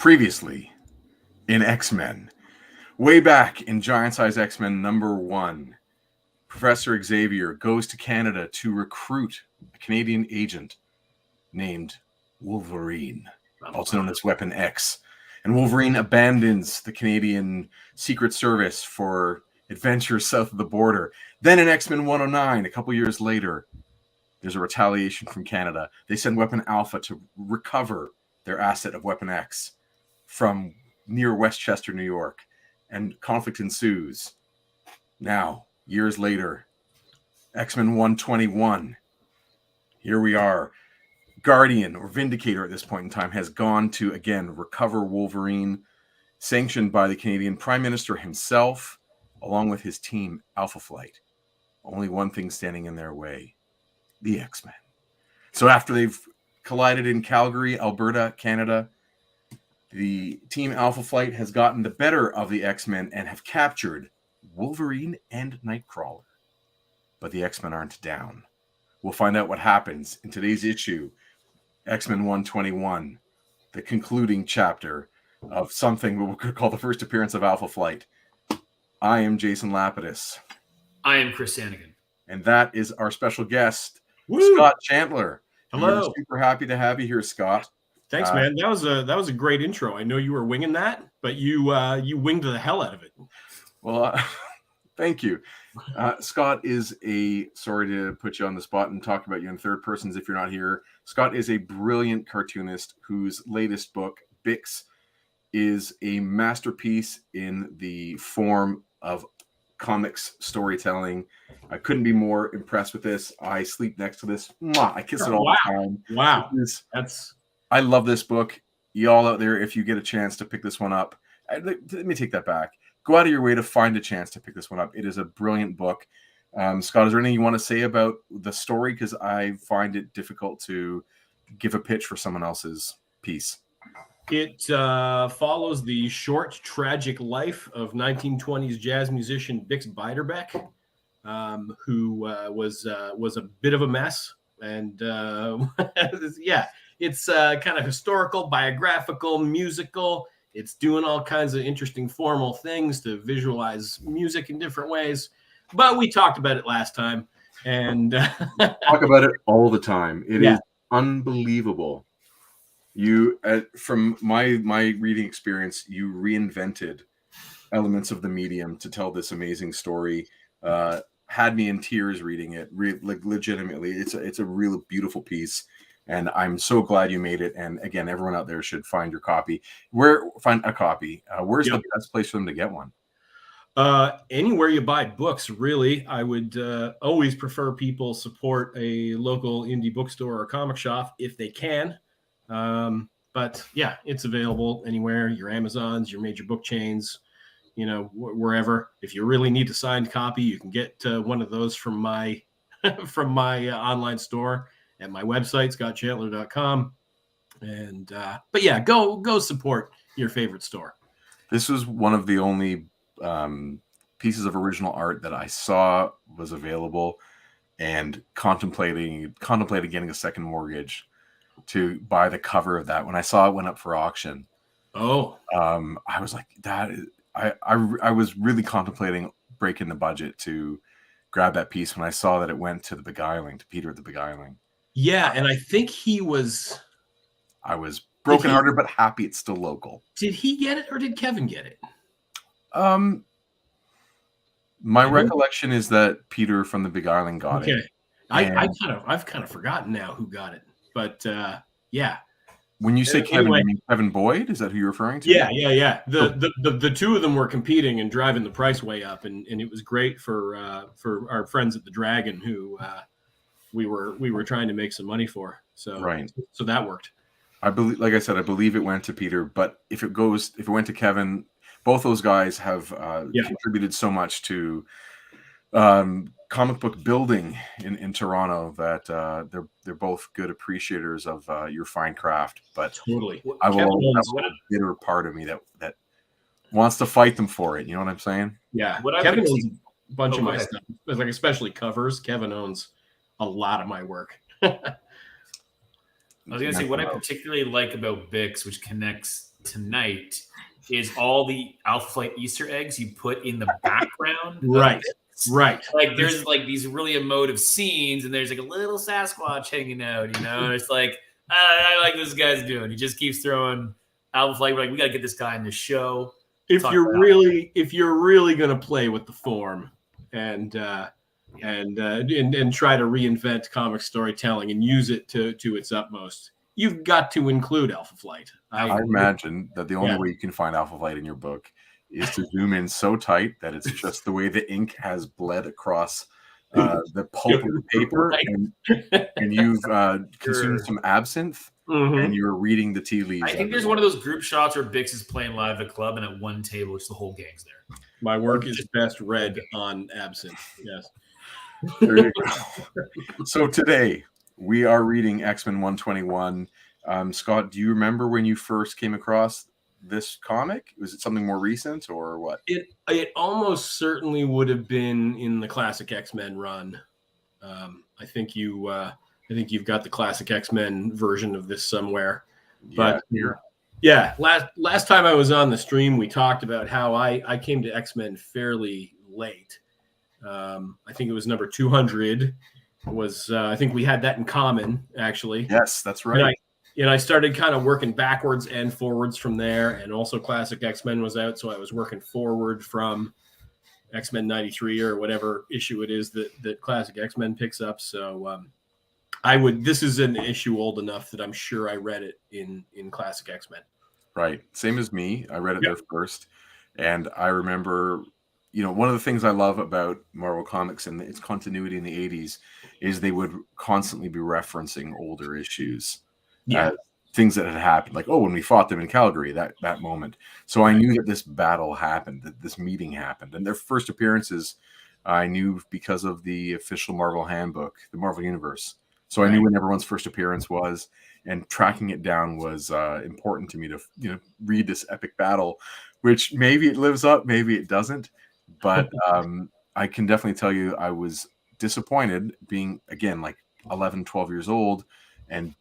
Previously in X-Men. Way back in Giant Size X-Men #1, Professor Xavier goes to Canada to recruit a Canadian agent named Wolverine, also known as Weapon X. And Wolverine abandons the Canadian Secret Service for adventures south of the border. Then in X-Men 109, a couple years later, there's a retaliation from Canada. They send Weapon Alpha to recover their asset of Weapon X from near Westchester, New York, and conflict ensues. Now, years later, X-Men 121, here we are. Guardian, or Vindicator at this point in time, has gone to, again, recover Wolverine, sanctioned by the Canadian Prime Minister himself, along with his team, Alpha Flight. Only one thing standing in their way: the X-Men. So after they've collided in Calgary, Alberta, Canada, the team Alpha Flight has gotten the better of the X-Men and have captured Wolverine and Nightcrawler. But the X-Men aren't down. We'll find out what happens in today's issue, X-Men 121, the concluding chapter of something we could call the first appearance of Alpha Flight. I am Jason Lapidus. I am Chris Sanagan. And that is our special guest, Woo! Scott Chantler. Hello. We're super happy to have you here, Scott. Thanks, man. That was a great intro. I know you were winging that, but you winged the hell out of it. Well, thank you. Scott is sorry to put you on the spot and talk about you in third persons if you're not here. Scott is a brilliant cartoonist whose latest book, Bix, is a masterpiece in the form of comics storytelling. I couldn't be more impressed with this. I sleep next to this. Mwah, I kiss it all the time. Wow. I love this book. Y'all out there, if you get a chance to pick this one up, let me take that back. Go out of your way to find a chance to pick this one up. It is a brilliant book. Scott, is there anything you want to say about the story? Because I find it difficult to give a pitch for someone else's piece. It follows the short, tragic life of 1920s jazz musician Bix Beiderbecke, who was a bit of a mess. And yeah, it's kind of historical, biographical, musical. It's doing all kinds of interesting formal things to visualize music in different ways. But we talked about it last time. And talk about it all the time. It is unbelievable. You, from my reading experience, you reinvented elements of the medium to tell this amazing story. Had me in tears reading it, legitimately. It's a real beautiful piece, and I'm so glad you made it. And again, everyone out there should find your copy. Find a copy. Where's the best place for them to get one? Anywhere you buy books, really. I would always prefer people support a local indie bookstore or comic shop if they can. But yeah, it's available anywhere. Your Amazons, your major book chains, wherever. If you really need a signed copy, you can get one of those from my online store at my website, scottchantler.com. And but yeah, go support your favorite store. This was one of the only pieces of original art that I saw was available, and contemplating getting a second mortgage to buy the cover of that. When I saw it went up for auction, I was like, that is, I was really contemplating breaking the budget to grab that piece when I saw that it went to the Beguiling, to Peter at the Beguiling. Yeah, and I think I was brokenhearted but happy it's still local. Did he get it or did Kevin get it? My recollection is that Peter from the Beguiling got it. I've kind of forgotten now who got it, but yeah. When you say Kevin, you mean Kevin Boyd? Is that who you're referring to? Yeah. The two of them were competing and driving the price way up, and it was great for our friends at the Dragon, who we were trying to make some money for. So right. So that worked. I believe, like I said, I believe it went to Peter, but if it went to Kevin, both those guys have contributed so much to comic book building in Toronto that they're both good appreciators of your fine craft. But totally, I will always have a bitter part of me that wants to fight them for it. You know what I'm saying? Yeah. Kevin owns a bunch of my stuff, like especially covers. Kevin owns a lot of my work. I was going to say what I particularly like about Bix, which connects tonight is all the Alpha Flight Easter eggs you put in the background. Right. Right. Like there's like these really emotive scenes, and there's like a little Sasquatch hanging out, and it's like I like this guy's doing. He just keeps throwing Alpha Flight. We're like, we got to get this guy in the show. If you're really going to play with the form and try to reinvent comic storytelling and use it to its utmost, you've got to include Alpha Flight. I imagine that the only way you can find Alpha Flight in your book is to zoom in so tight that it's just the way the ink has bled across the pulp of the paper, and you've consumed some absinthe, and you're reading the tea leaves. I think there's one of those group shots where Bix is playing live at a club, and at one table, it's the whole gang's there. My work is best read on absinthe. Yes. There you go. So today we are reading X-Men 121. Scott, do you remember when you first came across this comic? Was it something more recent or what? It almost certainly would have been in the classic X-Men run. I think you've got the classic X-Men version of this somewhere. But last time I was on the stream, we talked about how I came to X-Men fairly late. I think it was number 200 was I think we had that in common, actually. Yes, that's right. And I started kind of working backwards and forwards from there. And also Classic X-Men was out, so I was working forward from X-Men 93 or whatever issue it is that Classic X-Men picks up. So this is an issue old enough that I'm sure I read it in Classic X-Men. Right. Same as me. I read it there first. And I remember, one of the things I love about Marvel Comics and its continuity in the 80s is they would constantly be referencing older issues. Things that had happened, like, when we fought them in Calgary, that moment. So I knew that this battle happened, that this meeting happened. And their first appearances, I knew because of the official Marvel handbook, the Marvel Universe. So I knew when everyone's first appearance was, and tracking it down was important to me to read this epic battle, which maybe it lives up, maybe it doesn't. But I can definitely tell you I was disappointed being, again, like 11, 12 years old and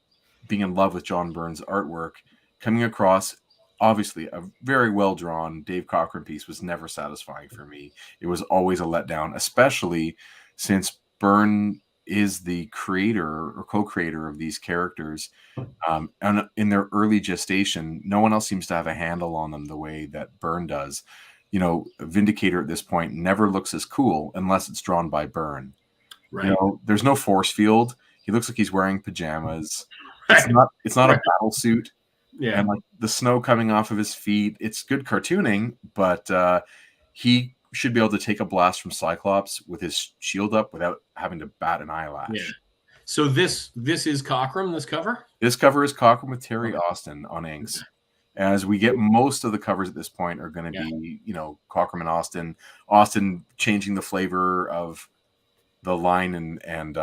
being in love with John Byrne's artwork, coming across, obviously, a very well-drawn Dave Cockrum piece was never satisfying for me. It was always a letdown, especially since Byrne is the creator or co-creator of these characters. And in their early gestation, no one else seems to have a handle on them the way that Byrne does. Vindicator at this point never looks as cool unless it's drawn by Byrne. Right. There's no force field. He looks like he's wearing pajamas. It's not a battle suit. Yeah. And like the snow coming off of his feet. It's good cartooning, but he should be able to take a blast from Cyclops with his shield up without having to bat an eyelash. Yeah. So this is Cockrum, this cover? This cover is Cockrum with Terry Austin on inks. As we get most of the covers at this point are going to be, Cockrum and Austin. Austin changing the flavor of the line and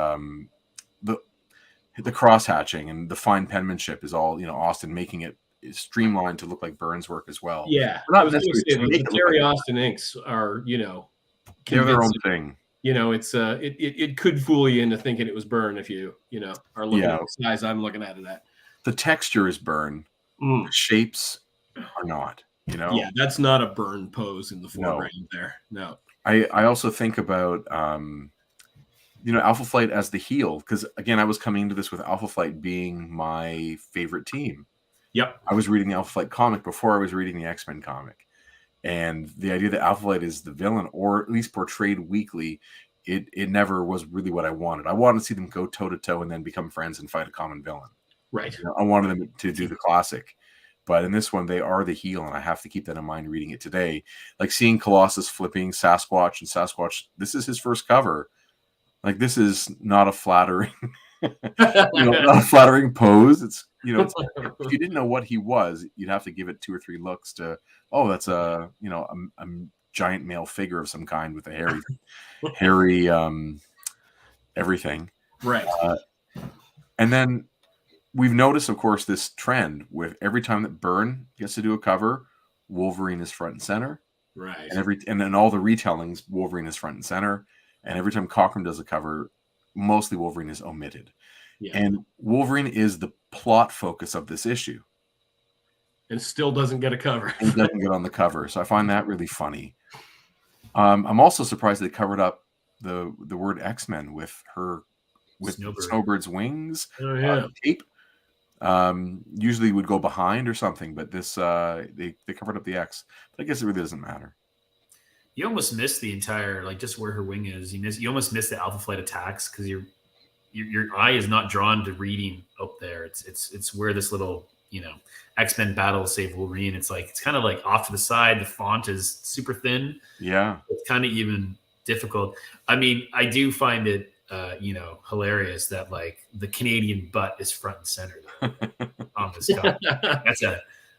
the cross hatching and the fine penmanship is all, Austin making it streamlined to look like Byrne's work as well. Yeah. I was going to say the Terry Austin inks are, they're their own thing. It's it could fool you into thinking it was Byrne if you, are looking at the size I'm looking at it at. The texture is Byrne. The shapes are not, Yeah, that's not a Byrne pose in the foreground there. No. I also think about Alpha Flight as the heel, because again, I was coming into this with Alpha Flight being my favorite team. Yep. I was reading the Alpha Flight comic before I was reading the X-Men comic. And the idea that Alpha Flight is the villain, or at least portrayed weakly, it never was really what I wanted. I wanted to see them go toe-to-toe and then become friends and fight a common villain. Right. I wanted them to do the classic. But in this one, they are the heel, and I have to keep that in mind reading it today. Like seeing Colossus flipping Sasquatch, and Sasquatch, this is his first cover. Like, this is not a flattering, not a flattering pose. It's, if you didn't know what he was, you'd have to give it 2 or 3 looks to, that's a giant male figure of some kind with a hairy, everything. Right. And then we've noticed, of course, this trend with every time that Byrne gets to do a cover, Wolverine is front and center. Right. And then all the retellings, Wolverine is front and center. And every time Cockrum does a cover, mostly Wolverine is omitted. Yeah. And Wolverine is the plot focus of this issue. and still doesn't get a cover. and doesn't get on the cover. So I find that really funny. I'm also surprised they covered up the word X-Men with Snowbird's wings. Oh yeah. Cape. Usually would go behind or something, but this they covered up the X. But I guess it really doesn't matter. You almost miss the entire, like, just where her wing is. You almost miss the Alpha Flight attacks because your eye is not drawn to reading up there. It's where this little, X-Men battle save Wolverine. It's kind of like off to the side. The font is super thin. Yeah, it's kind of even difficult. I mean, I do find it hilarious that like the Canadian butt is front and center on this cover.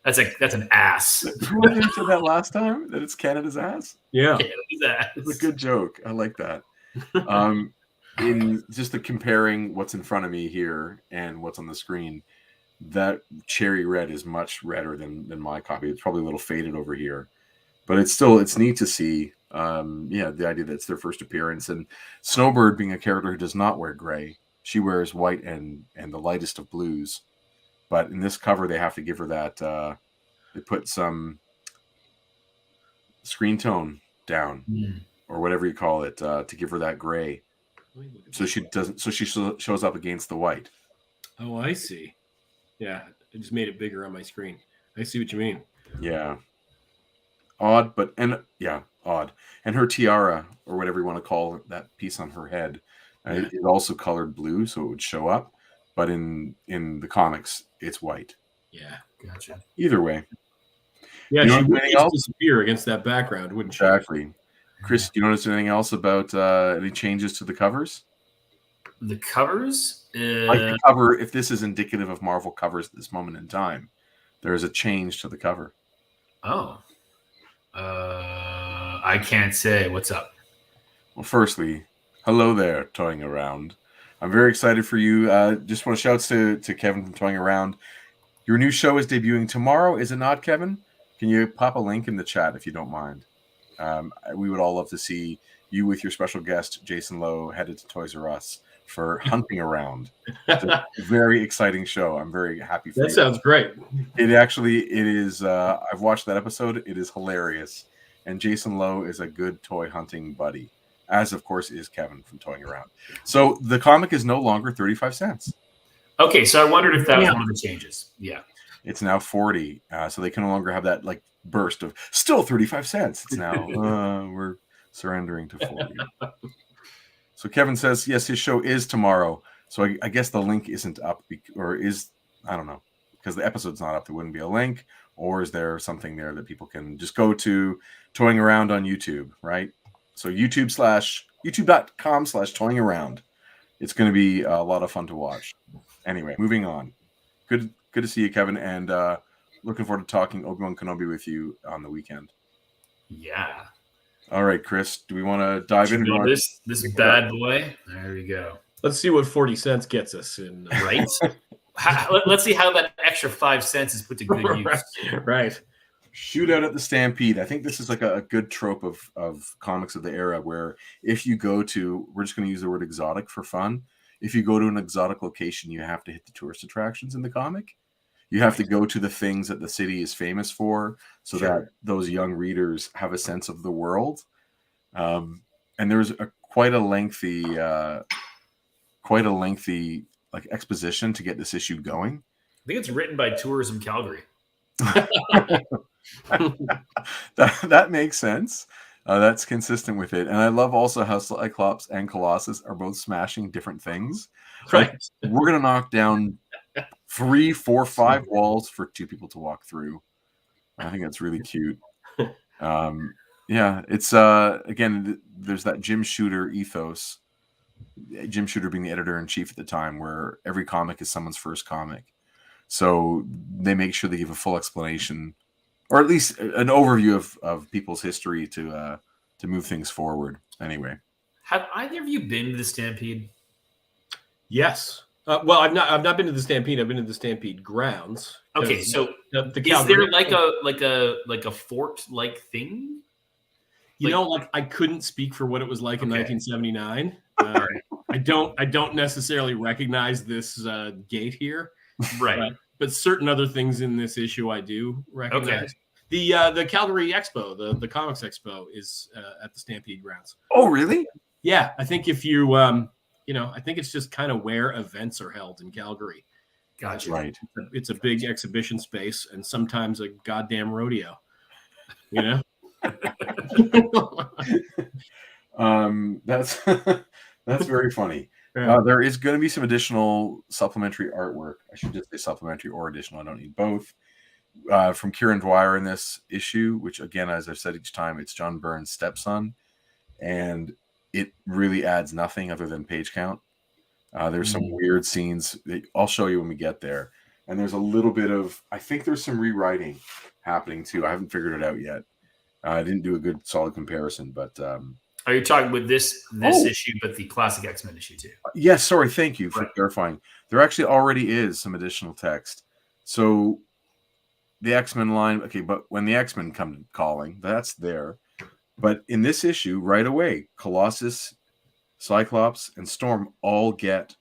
That's an ass. Who said that last time? That it's Canada's ass? Yeah. Canada's ass. It's a good joke. I like that. In just the comparing what's in front of me here and what's on the screen, that cherry red is much redder than my copy. It's probably a little faded over here, but it's neat to see. The idea that it's their first appearance, and Snowbird being a character who does not wear gray, she wears white and the lightest of blues. But in this cover, they have to give her that. They put some screen tone down, or whatever you call it, to give her that gray. So she doesn't. So she shows up against the white. Oh, I see. Yeah, I just made it bigger on my screen. I see what you mean. Yeah. Odd. And her tiara, or whatever you want to call it, that piece on her head, it also colored blue, so it would show up. But in the comics, it's white. Yeah, gotcha. Either way. Yeah, she would just disappear against that background, wouldn't she? Exactly. Chris, do you notice anything else about any changes to the covers? The covers? Like the cover, if this is indicative of Marvel covers at this moment in time, there is a change to the cover. Oh. I can't say. What's up? Well, firstly, hello there, Toying Around. I'm very excited for you. Just want to shout to Kevin from Toying Around. Your new show is debuting tomorrow, is it not, Kevin? Can you pop a link in the chat if you don't mind? We would all love to see you with your special guest, Jason Lowe, headed to Toys R Us for Hunting Around. It's a very exciting show. I'm very happy for you. That sounds great. It is. I've watched that episode. It is hilarious. And Jason Lowe is a good toy hunting buddy, as of course is Kevin from Toying Around. So the comic is no longer 35 cents. Okay, so I wondered if that was one of the changes. Yeah. It's now 40. So they can no longer have that like burst of still 35 cents. It's now we're surrendering to 40. So Kevin says, yes, his show is tomorrow. So I guess the link isn't up, I don't know, because the episode's not up. There wouldn't be a link, or is there something there that people can just go to Toying Around on YouTube, right? So youtube.com/Toying Around. It's going to be a lot of fun to watch. Anyway, moving on. Good to see you, Kevin, and looking forward to talking Obi-Wan Kenobi with you on the weekend. Yeah. All right, Chris, do we want to dive into this bad boy? There we go. Let's see what 40 cents gets us in. Right? Let's see how that extra 5 cents is put to good use. Right. Shootout at the Stampede. I think this is like a good trope of comics of the era, where if you go to, we're just going to use the word exotic for fun. If you go to an exotic location, you have to hit the tourist attractions in the comic. You have to go to the things that the city is famous for, so that those young readers have a sense of the world. And there's quite a lengthy like exposition to get this issue going. I think it's written by Tourism Calgary. that makes sense. That's consistent with it. And I love also how Cyclops and Colossus are both smashing different things. Right. Like, we're going to knock down 3, 4, 5 walls for 2 people to walk through. I think that's really cute. It's again, there's that Jim Shooter ethos. Jim Shooter being the editor-in-chief at the time, where every comic is someone's first comic. So they make sure they give a full explanation, or at least an overview of people's history to move things forward. Anyway, have either of you been to the Stampede? Yes. Well, I've not been to the Stampede. I've been to the Stampede grounds. Okay, so the is there like a fort-like thing? I couldn't speak for what it was like in 1979. I don't necessarily recognize this gate here. Right. but certain other things in this issue I do recognize. The Calgary Expo, the Comics Expo, is at the Stampede grounds. Oh, really? Yeah, I think if you I think it's just kind of where events are held in Calgary. Gotcha. Right. It's a big exhibition space and sometimes a goddamn rodeo. That's that's very funny. Yeah. There is going to be some additional supplementary artwork. I should just say supplementary or additional. I don't need both. From Kieran Dwyer in this issue, which again, as I've said each time, it's John Byrne's stepson, and it really adds nothing other than page count. There's some weird scenes that I'll show you when we get there, and there's a little bit of, I think there's some rewriting happening too. I haven't figured it out yet. I didn't do a good solid comparison, but are you talking with this issue, but the classic X-Men issue too? Yes, sorry, thank you for clarifying. There actually already is some additional text. So the X-Men line, okay, but when the X-Men come calling, that's there. But in this issue, right away, Colossus, Cyclops, and Storm all get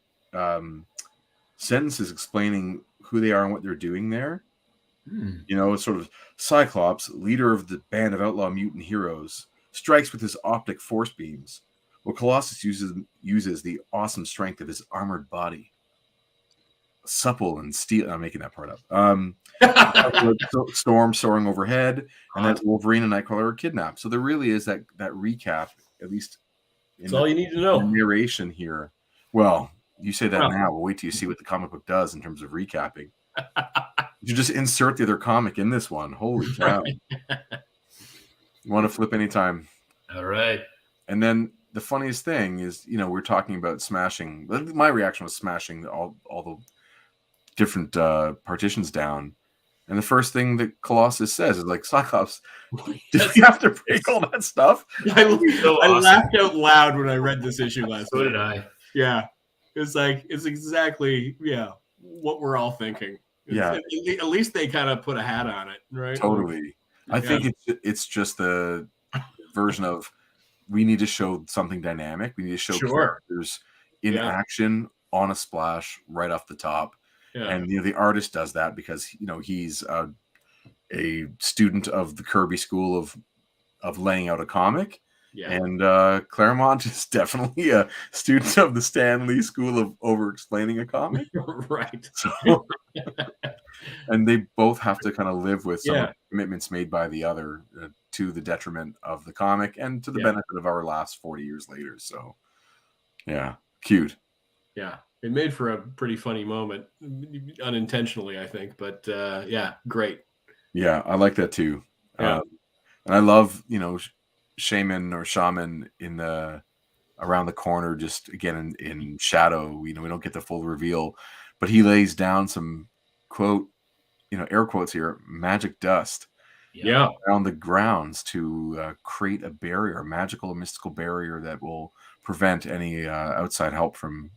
sentences explaining who they are and what they're doing there. It's sort of Cyclops, leader of the band of outlaw mutant heroes, strikes with his optic force beams. Well, Colossus uses the awesome strength of his armored body. Supple and steel. I'm making that part up. Storm soaring overhead, and that's Wolverine and Nightcrawler are kidnapped. So there really is that recap, at least. That's all you need to know. Narration here. Well, you say that now. We'll wait till you see what the comic book does in terms of recapping. You just insert the other comic in this one. Holy cow! You want to flip anytime. All right. And then the funniest thing is, we're talking about smashing. My reaction was smashing all the different partitions down. And the first thing that Colossus says is like, Cyclops, did we have to break all that stuff? I laughed out loud when I read this issue last So week. did I. Yeah. It's exactly, what we're all thinking. At least they kind of put a hat on it, right? Totally. I think it's just the version of, we need to show something dynamic. We need to show characters in action on a splash right off the top. Yeah. And the artist does that because he's a student of the Kirby school of laying out a comic. Yeah. And Claremont is definitely a student of the Stan Lee school of over-explaining a comic. Right. So, and they both have to kind of live with some commitments made by the other to the detriment of the comic and to the benefit of our last 40 years later. So, cute. Yeah. It made for a pretty funny moment, unintentionally, I think. But, great. Yeah, I like that too. And I love, Shaman in the around the corner, just again in shadow. We don't get the full reveal, but he lays down some quote, air quotes here, magic dust, around the grounds to create a barrier, a magical, mystical barrier that will prevent any outside help from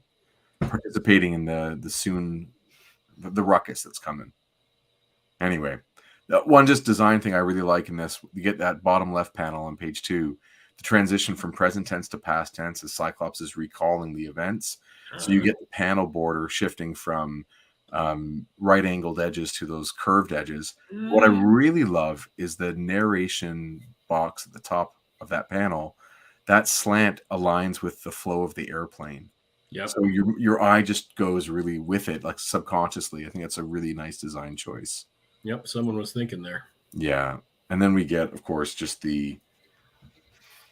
participating in the ruckus that's coming. Anyway. One just design thing I really like in this, you get that bottom left panel on page 2, the transition from present tense to past tense as Cyclops is recalling the events. So you get the panel border shifting from right angled edges to those curved edges. What I really love is the narration box at the top of that panel. That slant aligns with the flow of the airplane. Yep. So your eye just goes really with it, like subconsciously. I think that's a really nice design choice. Yep, someone was thinking there. Yeah. And then we get, of course, just the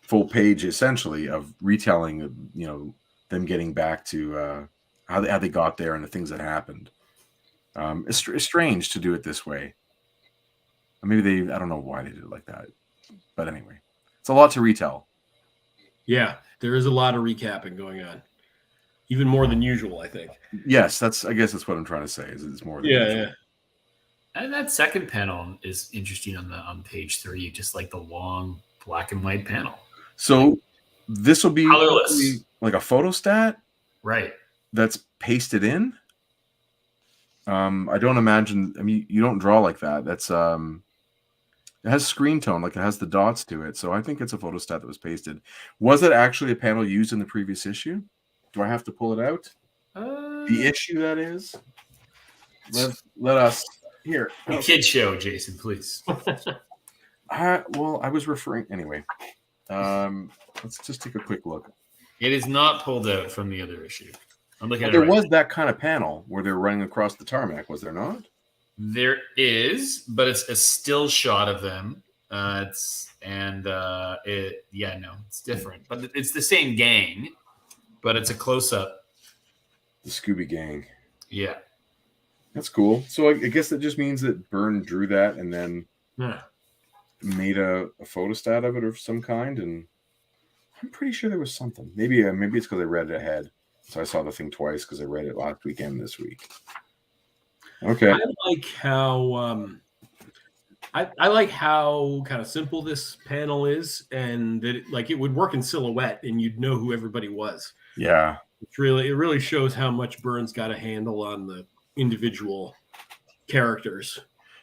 full page, essentially, of retelling, them getting back to how they got there and the things that happened. It's strange to do it this way. Maybe I don't know why they did it like that. But anyway, it's a lot to retell. Yeah, there is a lot of recapping going on. Even more than usual, I think. Yes, I guess that's what I'm trying to say, is it's more than usual. Yeah. And that second panel is interesting on page 3, just like the long black and white panel. So this will be colorless, like a photostat, right? That's pasted in. I don't imagine. You don't draw like that. That's it has screen tone, like it has the dots to it. So I think it's a photostat that was pasted. Was it actually a panel used in the previous issue? Do I have to pull it out? The issue, that is. let us here. Kid show, Jason, please. Well, I was referring anyway. Let's just take a quick look. It is not pulled out from the other issue. I'm looking at There it right was that kind of panel where they're running across the tarmac, was there not? There is, but it's a still shot of them. It's different, but it's the same gang, but it's a close up. The Scooby Gang. Yeah, that's cool. So I guess that just means that Byrne drew that and then made a photostat of it of some kind. And I'm pretty sure there was something. Maybe it's because I read it ahead, so I saw the thing twice because I read it last weekend this week. Okay. I like how I like how kind of simple this panel is, and that it would work in silhouette, and you'd know who everybody was. Yeah, it really shows how much Byrne's got a handle on the individual characters.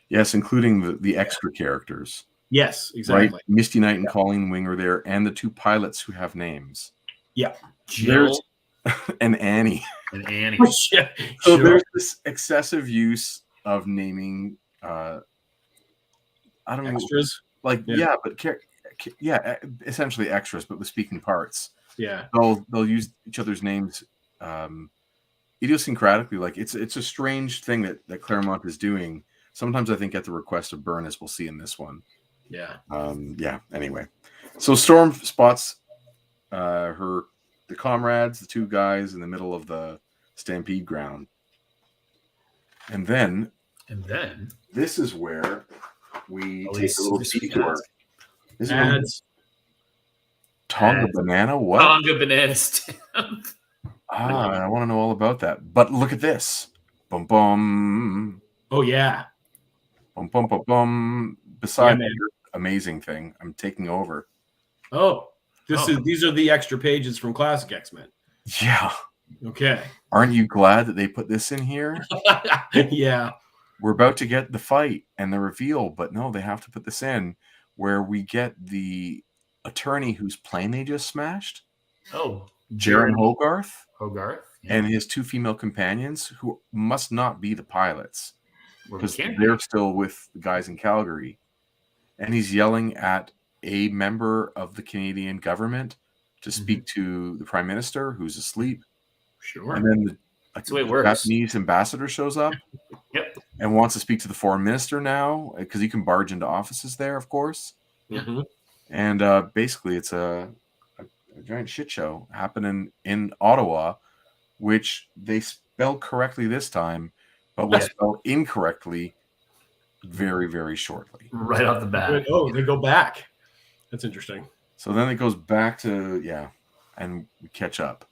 Yes, including the extra characters. Yes, exactly. Right? Misty Knight and Colleen Wing are there, and the two pilots who have names. Yeah, Jill and Annie. And Annie. Yeah, so there's this excessive use of naming. I don't know, extras. Essentially extras, but with speaking parts. Yeah, they'll use each other's names idiosyncratically. Like it's a strange thing that Claremont is doing. Sometimes I think at the request of Byrne, as we'll see in this one. Yeah. Anyway, so Storm spots the comrades, the two guys in the middle of the stampede ground. And then this is where we take a little detour. This is Tonga banana? What? Tonga banana stamp. I want to know all about that. But look at this. Bum bum. Oh yeah. Bum bum bum bum. Beside that amazing thing, I'm taking over. Oh. These are the extra pages from Classic X-Men. Yeah. Okay. Aren't you glad that they put this in here? Yeah. We're about to get the fight and the reveal, but no, they have to put this in where we get the attorney whose plane they just smashed. Oh, Jaron Hogarth. Yeah. And his two female companions who must not be the pilots because they're still with the guys in Calgary. And he's yelling at a member of the Canadian government to speak to the Prime Minister who's asleep. Sure. And then that's the way it works. Japanese ambassador shows up. Yep. And wants to speak to the foreign minister now because you can barge into offices there, of course. Mm-hmm. And basically, it's a giant shit show happening in Ottawa, which they spelled correctly this time, but was spelled incorrectly very, very shortly. Right off the bat. Oh, they go back. That's interesting. So then it goes back to, and we catch up.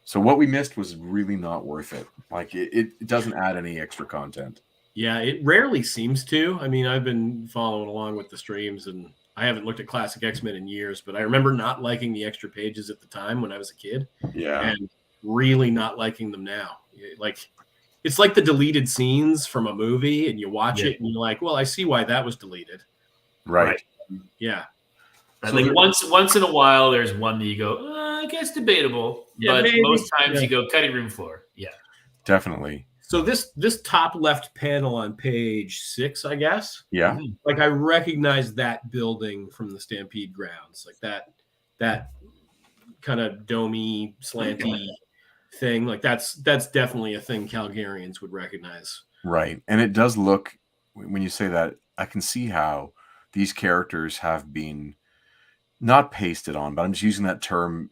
So what we missed was really not worth it. Like, it doesn't add any extra content. Yeah, it rarely seems to. I mean, I've been following along with the streams, and I haven't looked at Classic X-Men in years, but I remember not liking the extra pages at the time when I was a kid. Yeah. And really not liking them now. Like, it's like the deleted scenes from a movie, and you watch it, and you're like, well, I see why that was deleted. Right. Yeah. I think once in a while, there's one that you go, I guess debatable, but maybe. Most times you go cutting room floor. Yeah, definitely. So this top left panel on page 6, I guess. Yeah. Like I recognize that building from the Stampede grounds, like that kind of domey, slanty thing. Like that's definitely a thing Calgarians would recognize. Right, and it does look. When you say that, I can see how these characters have been. Not pasted on, but I'm just using that term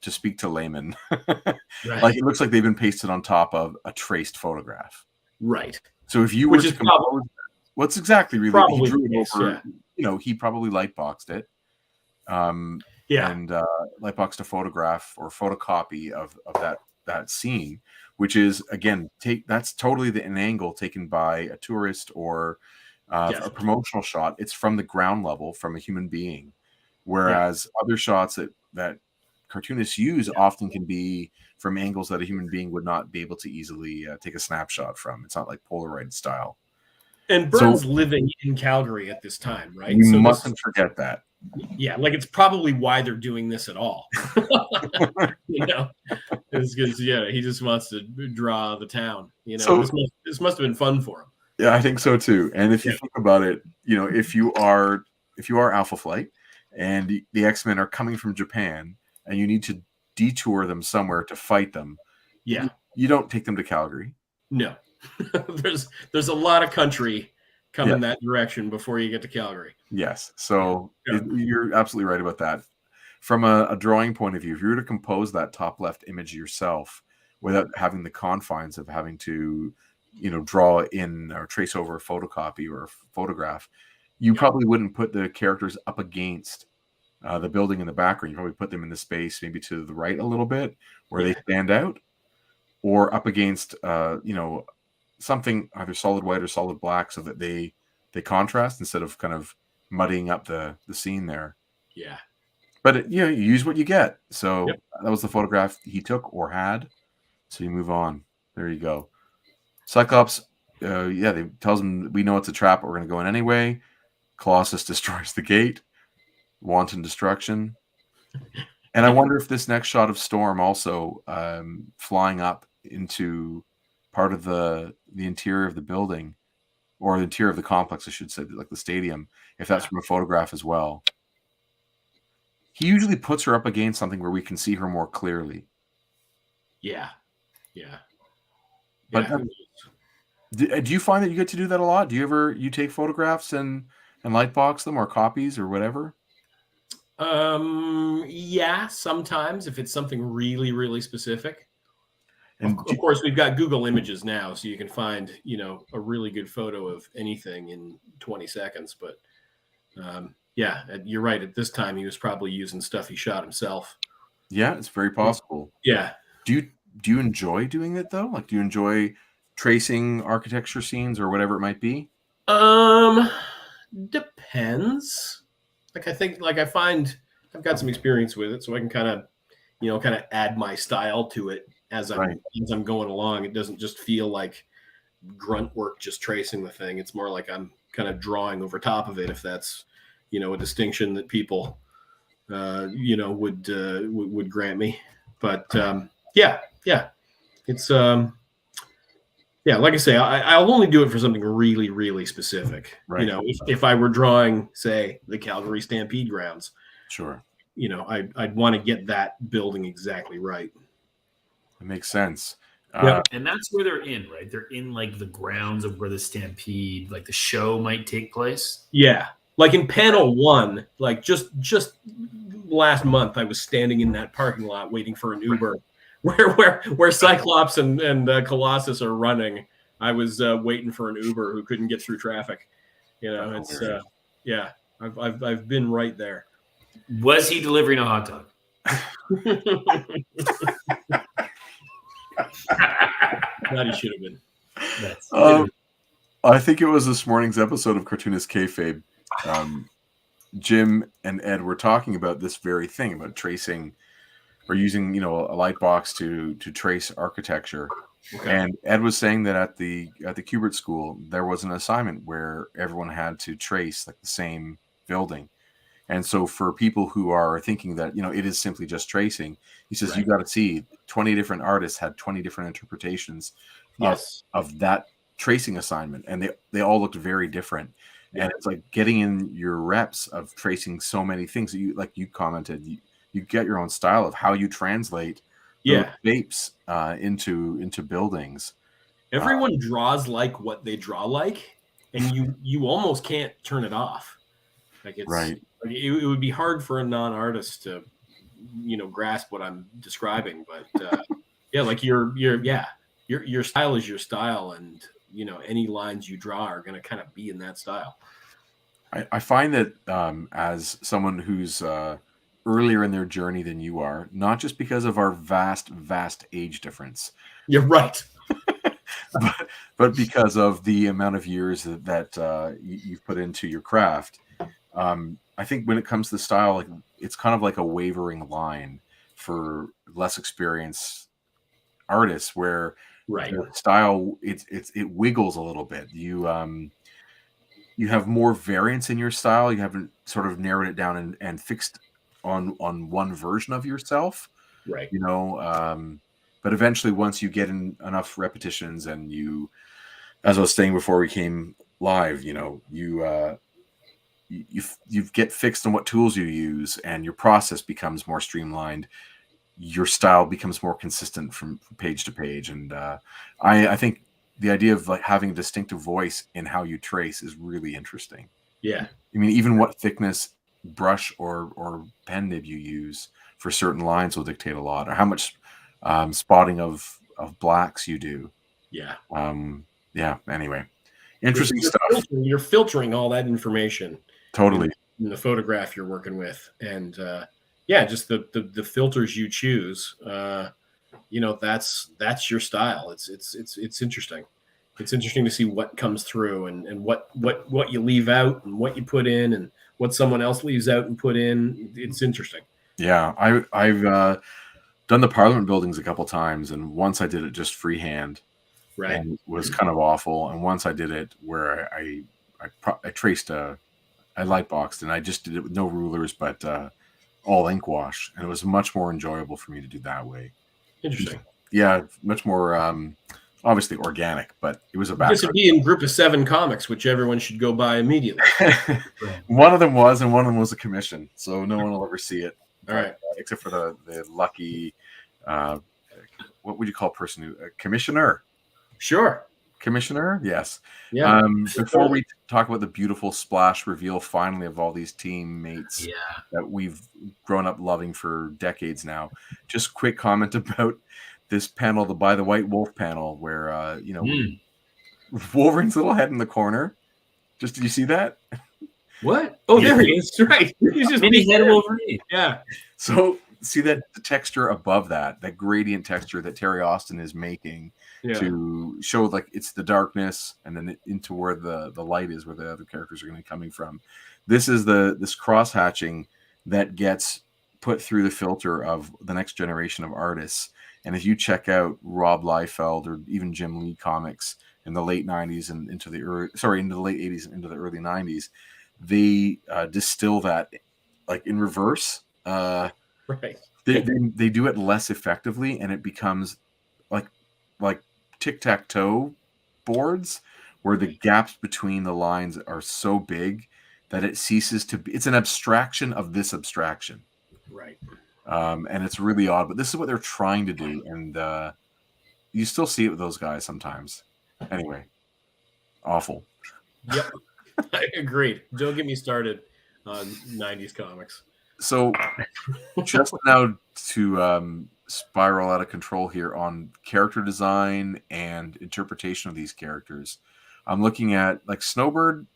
to speak to laymen. Right. Like it looks like they've been pasted on top of a traced photograph. right? So if you were to compose, what's exactly really probably he drew the it case, over, yeah. you know, he probably lightboxed it, and lightboxed a photograph or photocopy of that scene, which is again that's totally an angle taken by a tourist or a promotional shot. It's from the ground level, from a human being, whereas other shots that cartoonists use often can be from angles that a human being would not be able to easily take a snapshot from. It's not like Polaroid style. And Byrne's living in Calgary at this time, right? We mustn't forget that. Yeah, like it's probably why they're doing this at all. You know, it's because he just wants to draw the town. You know, So this must have been fun for him. yeah, I think so too. And if you think about it, you know, if you are Alpha Flight and the X-Men are coming from Japan and you need to detour them somewhere to fight them, Yeah, you don't take them to Calgary. no, there's a lot of country coming that direction before you get to Calgary. Yes, so you're absolutely right about that. From a drawing point of view, if you were to compose that top left image yourself without having the confines of having to, you know, draw in or trace over a photocopy or a photograph, you probably wouldn't put the characters up against the building in the background. You probably put them in the space maybe to the right a little bit where they stand out, or up against you know, something either solid white or solid black so that they contrast instead of kind of muddying up the scene there. Yeah. But you know, you use what you get. So that was the photograph he took or had. So you move on. There you go. Cyclops, they tells him we know it's a trap, but we're going to go in anyway. Colossus destroys the gate. Wanton destruction. And I wonder if this next shot of Storm also flying up into part of the interior of the building, or the interior of the complex, I should say, like the stadium, if that's from a photograph as well. He usually puts her up against something where we can see her more clearly. Yeah. Yeah. But do you find that you get to do that a lot? Do you take photographs and lightbox them or copies or whatever? Yeah, sometimes if it's something really, really specific. And of course, we've got Google Images now, so you can find, you know, a really good photo of anything in 20 seconds. But yeah, you're right. At this time, he was probably using stuff he shot himself. Yeah, it's very possible. Yeah. Do you enjoy doing it though? Like, do you enjoy tracing architecture scenes or whatever it might be? Depends. Like, I find I've got some experience with it, so I can kind of add my style to it as I'm going along. It doesn't just feel like grunt work just tracing the thing. It's more like I'm kind of drawing over top of it, if that's, you know, a distinction that people would grant me. But it's like I say, I'll only do it for something really, really specific. Right. You know, if I were drawing, say, the Calgary Stampede grounds, sure, you know, I'd want to get that building exactly right. It makes sense. And that's where they're in, right? They're in like the grounds of where the Stampede, like the show might take place. Yeah. Like in panel 1, like just last month, I was standing in that parking lot waiting for an Uber where Cyclops and Colossus are running. I was waiting for an Uber who couldn't get through traffic. You know, it's I've been right there. Was he delivering a hot dog? That he should have been. I think it was this morning's episode of Cartoonist Kayfabe. Jim and Ed were talking about this very thing, about tracing or using, you know, a light box to trace architecture. Okay. And Ed was saying that at the Kubert School, there was an assignment where everyone had to trace like the same building. And so for people who are thinking that, you know, it is simply just tracing, he says, you got to see 20 different artists had 20 different interpretations of that tracing assignment. And they all looked very different. Yeah. And it's like getting in your reps of tracing so many things that you commented, you get your own style of how you translate shapes into buildings. Everyone draws like what they draw like, and you almost can't turn it off. Like it's right. It would be hard for a non-artist to, you know, grasp what I'm describing. But like your style is your style, and you know any lines you draw are going to kind of be in that style. I find that as someone who's earlier in their journey than you are, not just because of our vast age difference. You're right. but because of the amount of years that you've put into your craft. I think when it comes to style, like it's kind of like a wavering line for less experienced artists, where the style it wiggles a little bit. you have more variance in your style. You haven't sort of narrowed it down and fixed on one version of yourself, Right. you know. But eventually, once you get in enough repetitions, and you, as I was saying before we came live, you know, you get fixed on what tools you use, and your process becomes more streamlined. Your style becomes more consistent from page to page, and I think the idea of like having a distinctive voice in how you trace is really interesting. Yeah. I mean, even what thickness brush or pen nib you use for certain lines will dictate a lot, or how much spotting of blacks you do. Yeah. Yeah. Anyway, interesting stuff. You're filtering all that information Totally. in the photograph you're working with, and yeah, just the filters you choose. You know, that's your style. It's interesting. It's interesting to see what comes through, and what you leave out, and what you put in, and what someone else leaves out and put in. It's interesting. Yeah, I've done the Parliament buildings a couple times, and once I did it just freehand, Right. and it was kind of awful. And once I did it where I traced I light boxed, and I just did it with no rulers, but all ink wash, and it was much more enjoyable for me to do that way. Interesting. Yeah, much more obviously organic, but it was a This would be in Group of 7 comics, which everyone should go buy immediately. One of them was, and one of them was a commission, so no one will ever see it. All right, except for the lucky, what would you call a person who commissioner? Sure. Commissioner, yes. Yeah. Before we talk about the beautiful splash reveal finally of all these teammates that we've grown up loving for decades now, just quick comment about this panel, the By the White Wolf panel, where you know, Wolverine's little head in the corner. Did you see that? What? Oh, there he is. Right. He's just mini head Wolverine. Yeah. So see that the texture above that gradient texture that Terry Austin is making to show like it's the darkness, and then into where the light is, where the other characters are going to be coming from. This is this cross hatching that gets put through the filter of the next generation of artists. And if you check out Rob Liefeld or even Jim Lee comics in the late 90s and into the late 80s and into the early 90s, they distill that like in reverse. Right. They do it less effectively, and it becomes like tic-tac-toe boards where the gaps between the lines are so big that it ceases to be. It's an abstraction of this abstraction. Right. And it's really odd, but this is what they're trying to do, and you still see it with those guys sometimes. Anyway, awful. Yep. I agreed. Don't get me started on 90s comics. So just now to spiral out of control here on character design and interpretation of these characters. I'm looking at like Snowbird.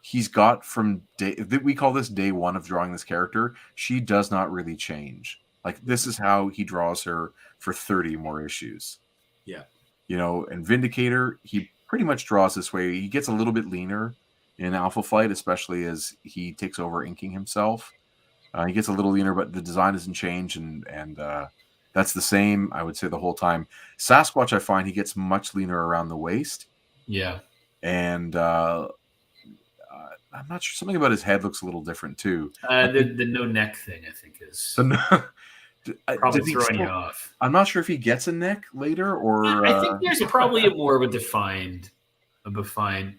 He's got from we call this day one of drawing this character. She does not really change. Like this is how he draws her for 30 more issues. Yeah. You know, and Vindicator, he pretty much draws this way. He gets a little bit leaner in Alpha Flight, especially as he takes over inking himself. He gets a little leaner, but the design doesn't change, and that's the same, I would say, the whole time. Sasquatch, I find he gets much leaner around the waist. Yeah. And I'm not sure. Something about his head looks a little different, too. The no neck thing, I think, is probably throwing you off. I'm not sure if he gets a neck later, or... I think there's probably more of a defined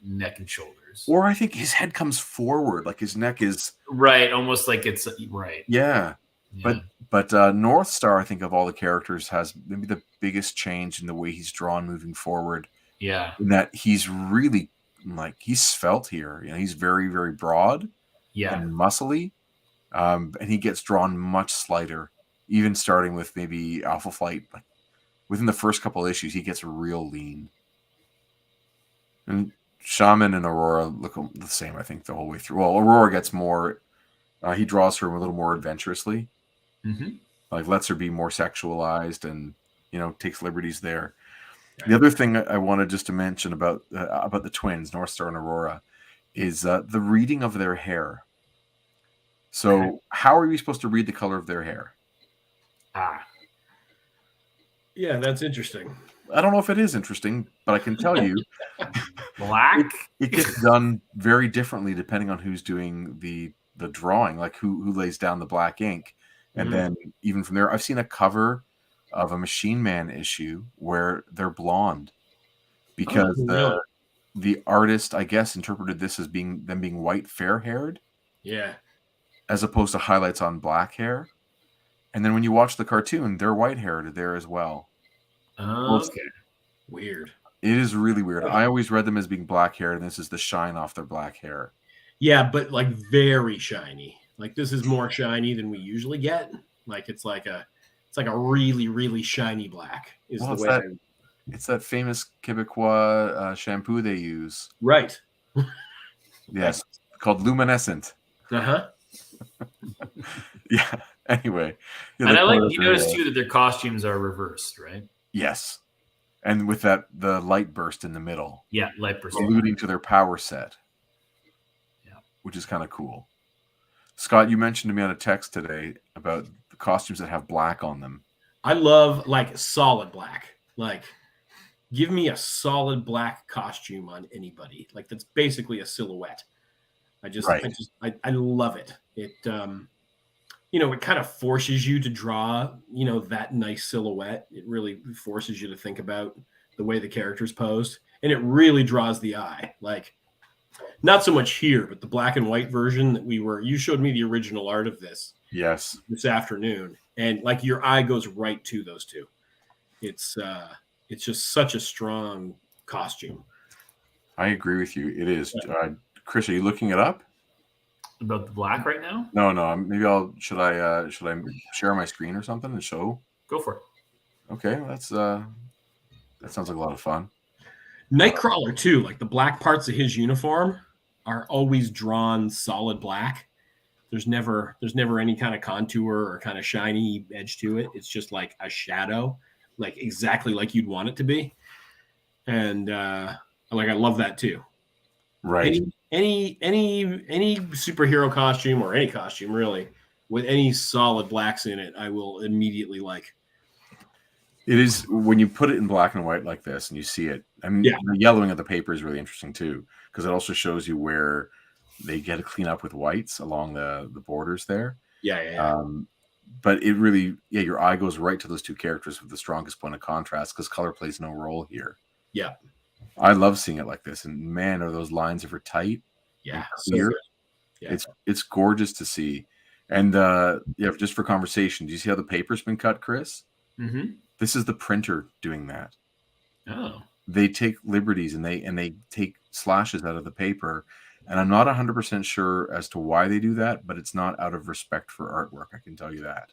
neck and shoulders. Or I think his head comes forward, like his neck is... Right, almost like it's... Right. Yeah. But North Star, I think, of all the characters, has maybe the biggest change in the way he's drawn moving forward. Yeah. In that he's really, like, he's svelte here. You know, he's very, very broad and muscly. And he gets drawn much slighter, even starting with maybe Alpha Flight. Like, within the first couple of issues, he gets real lean. And Shaman and Aurora look the same, I think, the whole way through. Well, Aurora gets more... he draws her a little more adventurously. Mm-hmm. Like lets her be more sexualized, and takes liberties there. Right. The other thing I wanted just to mention about the twins, North Star and Aurora, is the reading of their hair. So how are we supposed to read the color of their hair? Yeah, that's interesting. I don't know if it is interesting, but I can tell you Black. It gets done very differently depending on who's doing the drawing, like who lays down the black ink. And then even from there, I've seen a cover of a Machine Man issue where they're blonde because the artist, I guess, interpreted this as being white, fair-haired. Yeah. As opposed to highlights on black hair. And then when you watch the cartoon, they're white-haired there as well. Okay. Weird. It is really weird. I always read them as being black-haired, and this is the shine off their black hair. Yeah, but like very shiny. Like this is more shiny than we usually get. Like it's like a really, really shiny black is the way. It's that famous Quebecois shampoo they use. Right. Yes, called Luminescent. Uh-huh. Yeah. Anyway. Yeah, and I like you notice too that their costumes are reversed, right? Yes. And with the light burst in the middle. Yeah, light burst. Alluding to their power set. Yeah. Which is kind of cool. Scott, you mentioned to me on a text today about the costumes that have black on them. I love like solid black. Like give me a solid black costume on anybody. Like that's basically a silhouette. I love it. It it kind of forces you to draw, that nice silhouette. It really forces you to think about the way the character's posed, and it really draws the eye. Like not so much here, but the black and white version that you showed me the original art of this. Yes. This afternoon, and like your eye goes right to those two. It's just such a strong costume. I agree with you. It is. Chris, are you looking it up? About the black right now? No. Maybe should I share my screen or something and show? Go for it. Okay, that sounds like a lot of fun. Nightcrawler too, like the black parts of his uniform are always drawn solid black. There's never any kind of contour or kind of shiny edge to it. It's just like a shadow, like exactly like you'd want it to be. And I love that too. Right. Any superhero costume or any costume really with any solid blacks in it, I will immediately like. It is when you put it in black and white like this and you see it. I mean, the yellowing of the paper is really interesting too, because it also shows you where they get to clean up with whites along the borders there. Yeah. But it really, your eye goes right to those two characters with the strongest point of contrast because color plays no role here. Yeah. I love seeing it like this, and man, are those lines ever tight? Yeah, clear. Yeah. It's gorgeous to see, and just for conversation, do you see how the paper's been cut, Chris? Mm-hmm. This is the printer doing that. Oh, they take liberties and they take slashes out of the paper, and I'm not 100% sure as to why they do that, but it's not out of respect for artwork. I can tell you that.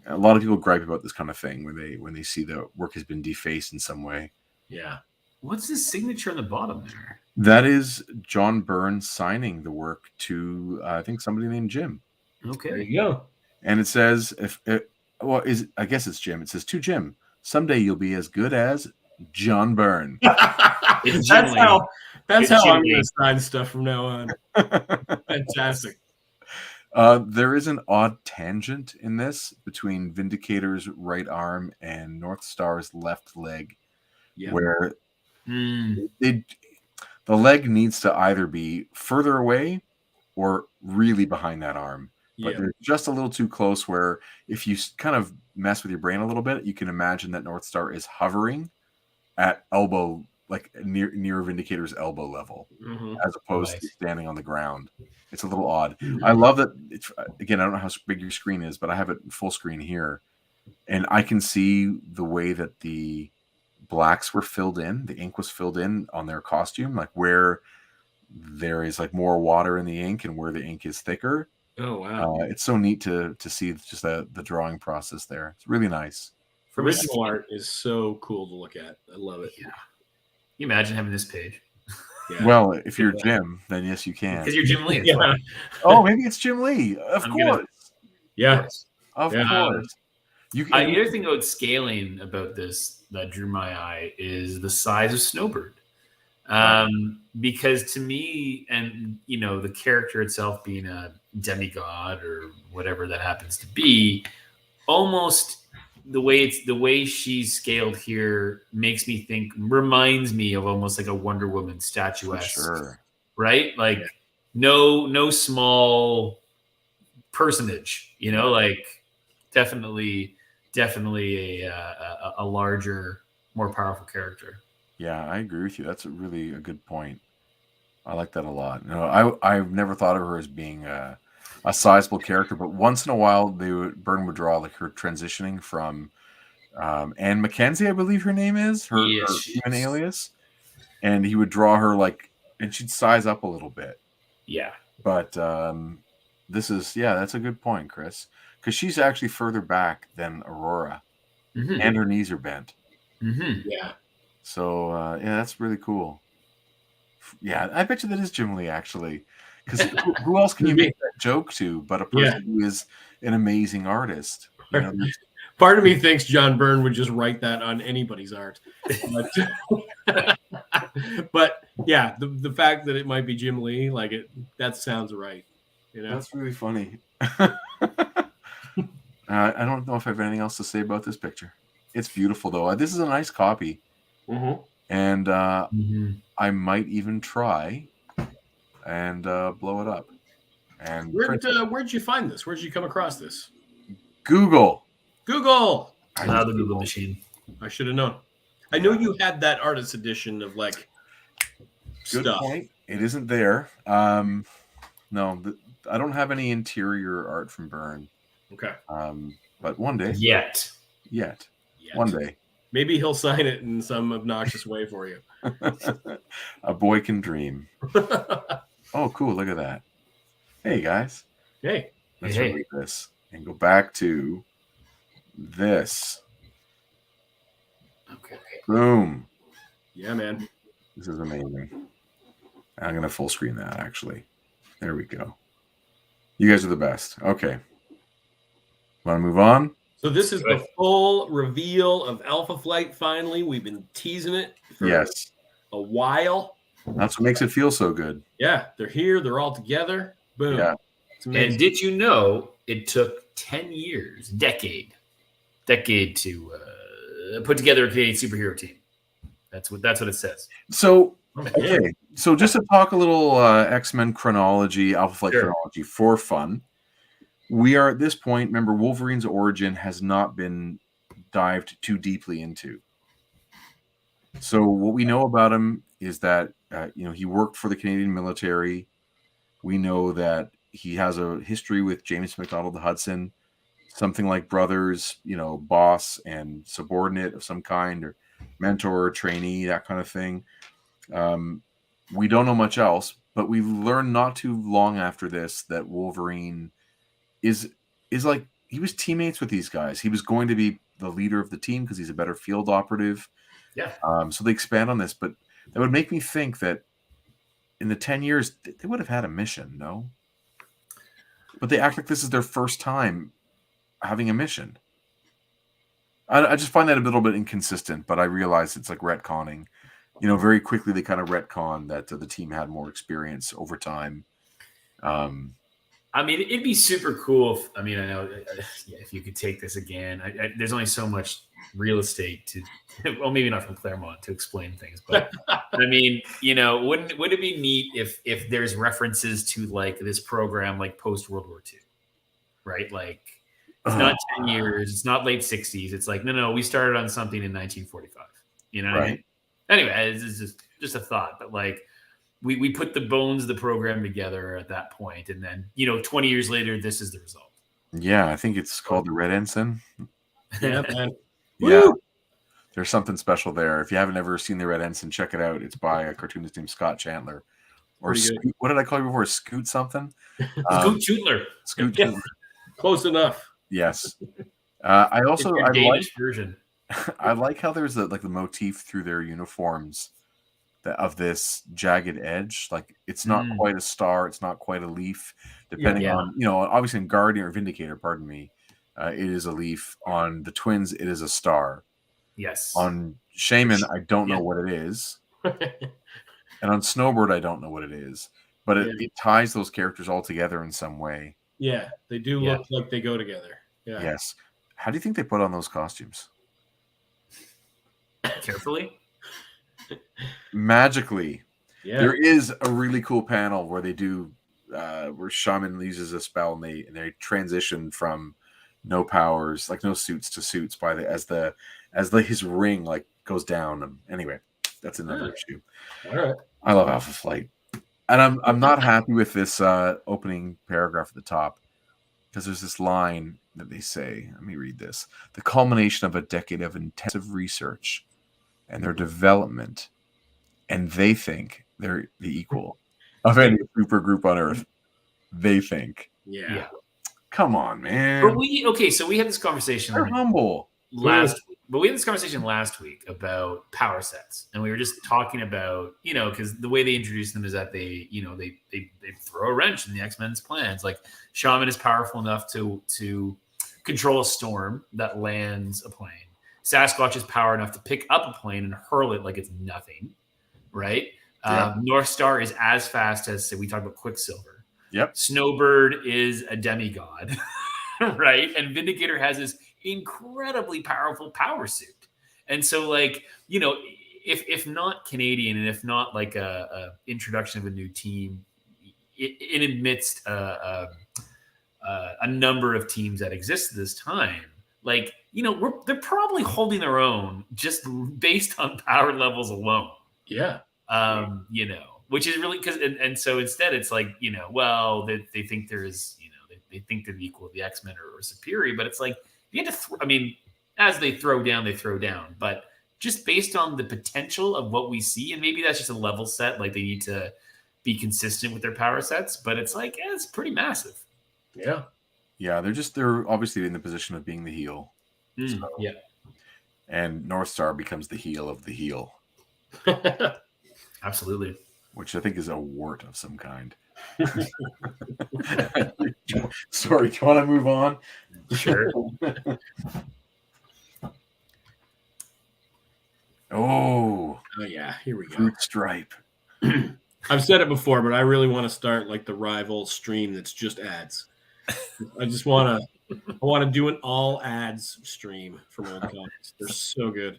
A lot of people gripe about this kind of thing when they see the work has been defaced in some way. Yeah. What's his signature on the bottom there? That is John Byrne signing the work to I think somebody named Jim. Okay. There you go. And it says I guess it's Jim. It says to Jim, someday you'll be as good as John Byrne. That's how I'm going to sign stuff from now on. Fantastic. There is an odd tangent in this between Vindicator's right arm and North Star's left leg, where the leg needs to either be further away or really behind that arm. But they're just a little too close where if you kind of mess with your brain a little bit, you can imagine that North Star is hovering at elbow, like near Vindicator's elbow level, as opposed to standing on the ground. It's a little odd. I love that. Again, I don't know how big your screen is, but I have it full screen here. And I can see the way that the blacks were filled in, the ink was filled in on their costume, like where there is like more water in the ink and where the ink is thicker. Oh, wow. It's so neat to see just the drawing process there. It's really nice. Original art is so cool to look at. I love it. Yeah. Can you imagine having this page? Yeah. Well, if you're Jim, then yes, you can. Because you're Jim Lee. Yeah. Oh, maybe it's Jim Lee. Of course. Yeah. Of course. The other thing about scaling about this that drew my eye is the size of Snowbird. Because to me, and the character itself being a demigod or whatever that happens to be, almost the way she's scaled here reminds me of almost like a Wonder Woman statuesque, Sure. right? Like no small personage, like definitely a larger, more powerful character. Yeah, I agree with you. That's really a good point. I like that a lot. No, I've never thought of her as being a sizable character, but once in a while, Byrne would draw like her transitioning from Anne Mackenzie, I believe her name is her human alias, and he would draw her and she'd size up a little bit. Yeah, but that's a good point, Chris, because she's actually further back than Aurora, and her knees are bent. Yeah. So that's really cool. Yeah, I bet you that is Jim Lee, actually. Because who else can you make that joke to but a person who is an amazing artist? Part of me thinks John Byrne would just write that on anybody's art. But yeah, the fact that it might be Jim Lee, that sounds right. That's really funny. I don't know if I have anything else to say about this picture. It's beautiful, though. This is a nice copy. And I might even try and blow it up. And where'd you find this? Where'd you come across this? Google. The Google machine. I should have known. I know you had that artist edition of Good stuff. Point. It isn't there. No, I don't have any interior art from Byrne. Okay. But one day. Yet. One day. Maybe he'll sign it in some obnoxious way for you. A boy can dream. Oh, cool. Look at that. Hey, guys. Hey. Let's read this and go back to this. Okay. Boom. Yeah, man. This is amazing. I'm going to full screen that, actually. There we go. You guys are the best. Okay. Want to move on? So this is the full reveal of Alpha Flight, finally. We've been teasing it for a while. That's what makes it feel so good. Yeah, they're here. They're all together. Boom. Yeah. And did you know it took 10 years, decade to put together a Canadian superhero team? That's what it says. So, okay. So just to talk a little X-Men chronology, Alpha Flight chronology for fun. We are at this point, remember, Wolverine's origin has not been dived too deeply into. So what we know about him is that, he worked for the Canadian military. We know that he has a history with James McDonald Hudson, something like brothers, boss and subordinate of some kind, or mentor, trainee, that kind of thing. We don't know much else, but we learned not too long after this that Wolverine is like, he was teammates with these guys. He was going to be the leader of the team because he's a better field operative. Yeah. So they expand on this, but that would make me think that in the 10 years, they would have had a mission, no? But they act like this is their first time having a mission. I just find that a little bit inconsistent, but I realize it's like retconning. Very quickly they kind of retcon that the team had more experience over time. I mean, it'd be super cool. I know if you could take this again. There's only so much real estate to, well, maybe not from Claremont to explain things, but I mean, wouldn't it be neat if there's references to like this program like post World War II, right? Like it's not 10 years, it's not late 60s. It's like no, we started on something in 1945. You know what I mean? Anyway, it's just a thought, but like. We put the bones of the program together at that point, and then 20 years later, this is the result. Yeah, I think it's called the Red Ensign. Yeah, man. Yeah, there's something special there. If you haven't ever seen the Red Ensign, check it out. It's by a cartoonist named Scott Chandler, or what did I call you before? Scoot something? Scoot Chantler. Scoot Chantler. Close enough. Yes. I Danish version. I like how there's the motif through their uniforms. Of this jagged edge, like it's not quite a star, it's not quite a leaf, depending on obviously in Guardian or Vindicator, pardon me, it is a leaf. On the Twins, it is a star. Yes. On Shaman, I don't know what it is, and on Snowbird, I don't know what it is, but it ties those characters all together in some way. Yeah, they do look like they go together. Yeah. Yes. How do you think they put on those costumes? Carefully. Magically. Yeah. There is a really cool panel where they do where Shaman uses a spell and they transition from no powers, like no suits to suits as his ring like goes down. Anyway, that's another issue. All right. I love Alpha Flight. And I'm not happy with this opening paragraph at the top, because there's this line that they say. Let me read this. The culmination of a decade of intensive research and their development, and they think they're the equal of any super group on Earth. They think. Yeah. Come on, man. So we had this conversation They're humble. last week. But we had this conversation last week about power sets, and we were just talking about, because the way they introduce them is that they throw a wrench in the X-Men's plans. Like, Shaman is powerful enough to control a storm that lands a plane. Sasquatch is power enough to pick up a plane and hurl it like it's nothing, right? Yeah. North Star is as fast as, say, we talked about Quicksilver. Yep. Snowbird is a demigod, right? And Vindicator has this incredibly powerful power suit. And so, like, if not Canadian, and if not like a introduction of a new team in amidst a number of teams that exist at this time, like, they're probably holding their own just based on power levels alone. Yeah. Which is really and so instead it's like, they think there is, they think they're equal to the X-Men or superior, but it's like, you have to, as they throw down, but just based on the potential of what we see, and maybe that's just a level set, like they need to be consistent with their power sets, but it's like, it's pretty massive. Yeah. Yeah, they're obviously in the position of being the heel. So, yeah. And North Star becomes the heel of the heel. Absolutely. Which I think is a wart of some kind. Sorry, do you want to move on? Sure. Oh yeah, here we go. Fruit Stripe. I've said it before, but I really want to start like the rival stream that's just ads. I want to do an all ads stream from old comics. They're so good.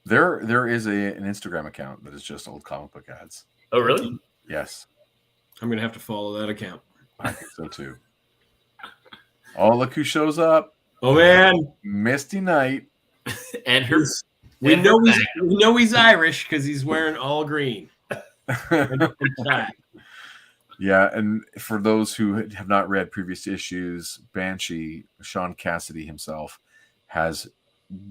There is an Instagram account that is just old comic book ads. Oh, really? Yes. I'm gonna have to follow that account. I think so too. Oh, look who shows up. Oh man, Misty Knight. And her. We know he's Irish because he's wearing all green. Yeah, and for those who have not read previous issues, Banshee, Sean Cassidy himself, has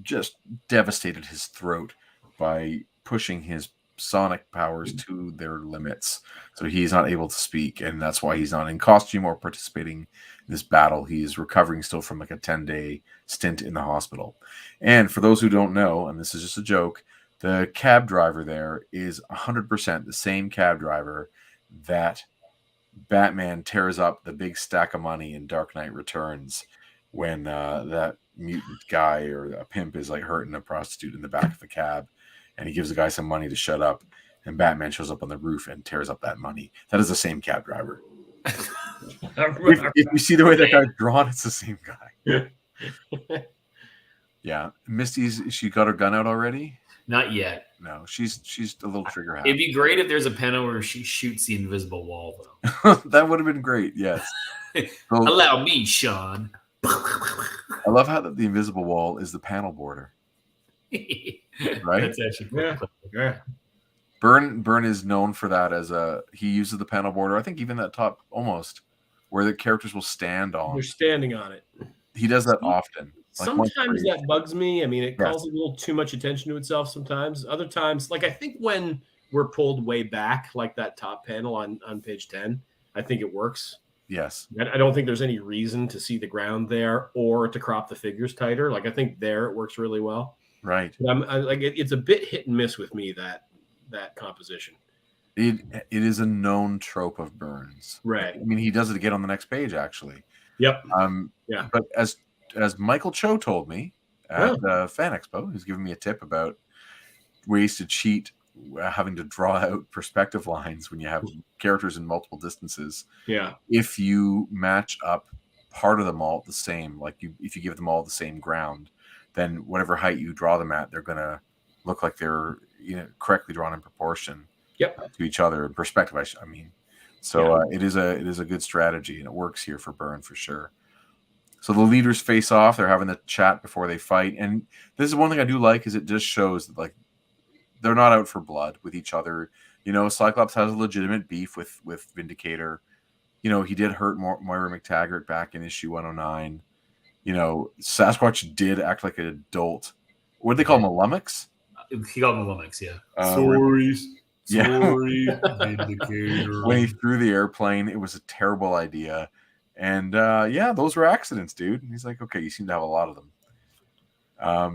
just devastated his throat by pushing his sonic powers to their limits. So he's not able to speak, and that's why he's not in costume or participating in this battle. He's recovering still from like a 10-day stint in the hospital. And for those who don't know, and this is just a joke, the cab driver there is 100% the same cab driver that Batman tears up the big stack of money in Dark Knight Returns when that mutant guy or a pimp is like hurting a prostitute in the back of the cab, and he gives the guy some money to shut up, and Batman shows up on the roof and tears up that money. That is the same cab driver. if you see the way that guy's drawn, it's the same guy. Yeah. Misty's, she got her gun out already? Not yet. No, she's a little trigger happy. It'd be great if there's a panel where she shoots the invisible wall, though. That would have been great, yes. So, allow me, Sean. I love how the invisible wall is the panel border. Right? That's actually cool. Yeah. Byrne is known for that he uses the panel border. I think even that top almost where the characters will stand on. They're standing on it. He does that often. Sometimes that bugs me. I mean, it calls a little too much attention to itself sometimes. Other times, like I think when we're pulled way back, like that top panel on page 10, I think it works. Yes. I don't think there's any reason to see the ground there or to crop the figures tighter. Like I think there it works really well. Right. But it's a bit hit and miss with me, that composition. It is a known trope of Byrne's. Right. I mean, he does it again on the next page, actually. Yep. Yeah. But as Michael Cho told me at Fan Expo, he's giving me a tip about ways to cheat having to draw out perspective lines when you have characters in multiple distances. Yeah. If you match up part of them all the same. Like if you give them all the same ground, then whatever height you draw them at, they're gonna look like they're correctly drawn in proportion to each other in perspective. I mean, so it is a good strategy, and it works here for Byrne for sure. So the leaders face off. They're having a chat before they fight, and this is one thing I do like is it just shows that like they're not out for blood with each other. Cyclops has a legitimate beef with Vindicator. He did hurt Moira McTaggart back in issue 109. Sasquatch did act like an adult. What do they call him, a lummox? He called him a lummox, yeah. Sorry, Vindicator. When he threw the airplane, it was a terrible idea. And those were accidents, dude. And he's like, okay, you seem to have a lot of them.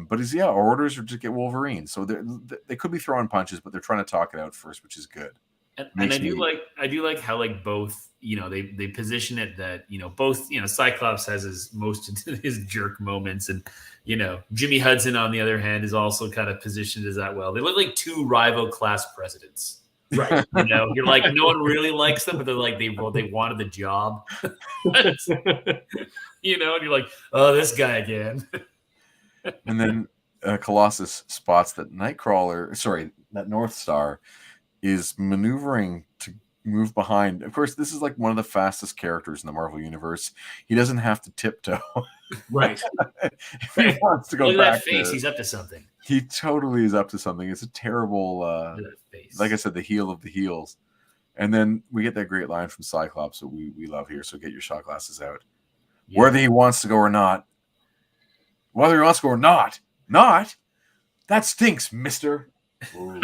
But his orders are to get Wolverine. So they could be throwing punches, but they're trying to talk it out first, which is good. And I do like how like both they position it that both Cyclops has his jerk moments, and Jimmy Hudson on the other hand is also kind of positioned as that. Well, they look like two rival class presidents, right? You're like, no one really likes them, but they're like they wanted the job, and you're like, oh, this guy again. And then Colossus spots that that North Star is maneuvering to move behind. Of course, this is like one of the fastest characters in the Marvel Universe. He doesn't have to tiptoe. Right. If he wants to go Look back at that face. there, He's up to something. he totally is up to something. It's a terrible, Look at that face. like I said, the heel of the heels. And then we get that great line from Cyclops that we love here. So get your shot glasses out. Yeah. Whether he wants to go or not. Whether he wants to go or not. That stinks, mister. What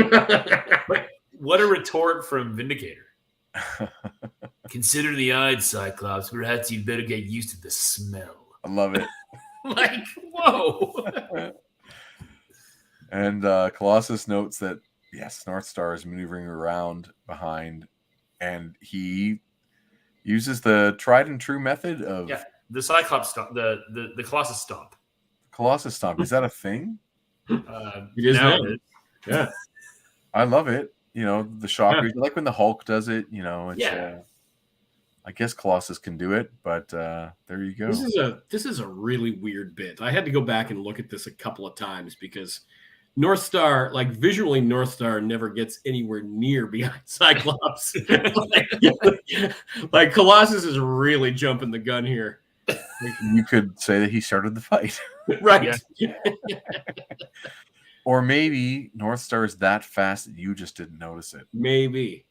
a retort from Vindicator. Consider the eyes, Cyclops. Perhaps you'd better get used to the smell. I love it. Like, whoa. And Colossus notes that, yes, North Star is maneuvering around behind, and he uses the tried and true method of... Yeah, the Cyclops stomp, the Colossus stomp. Colossus stomp, is that a thing? It is now. Yeah. I love it. The shock, like when the Hulk does it, it's I guess Colossus can do it, but there you go. This is a really weird bit. I had to go back and look at this a couple of times because North Star, like visually, North Star never gets anywhere near behind Cyclops. like Colossus is really jumping the gun here. You could say that he started the fight. Right. Yeah. Or maybe North Star is that fast that you just didn't notice it. Maybe.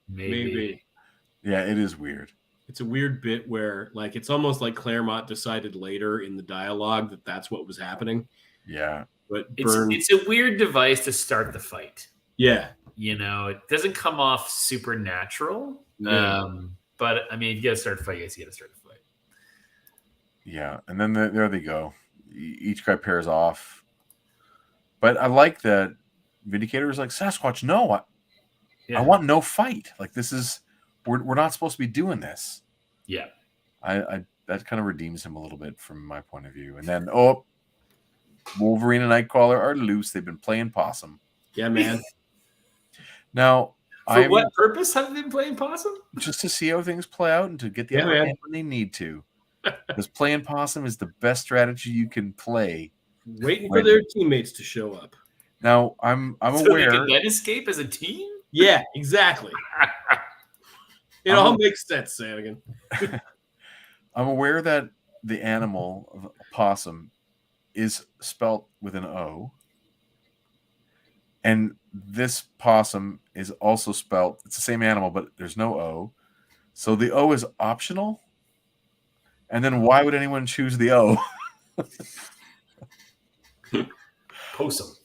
Yeah, it is weird. It's a weird bit where, like, it's almost like Claremont decided later in the dialogue that that's what was happening. Yeah. But it's a weird device to start the fight. Yeah. It doesn't come off supernatural. Yeah. But, I mean, if you got to start a fight, you got to start the fight. Yeah, and then there they go. Each guy pairs off. But I like that Vindicator is like, Sasquatch, no, I want no fight. Like, this is, we're not supposed to be doing this. Yeah. I that kind of redeems him a little bit from my point of view. And then, Wolverine and Nightcrawler are loose. They've been playing possum. Yeah, man. Now, for what purpose have they been playing possum? Just to see how things play out and to get the upper hand when they need to. Because playing possum is the best strategy you can play. Waiting for their teammates to show up. Now, I'm so aware. They can then escape as a team? Yeah, exactly. It all makes sense, Sanagan. I'm aware that the animal of a possum is spelt with an O. And this possum is also spelt, it's the same animal, but there's no O. So the O is optional. And then why would anyone choose the O? Possum.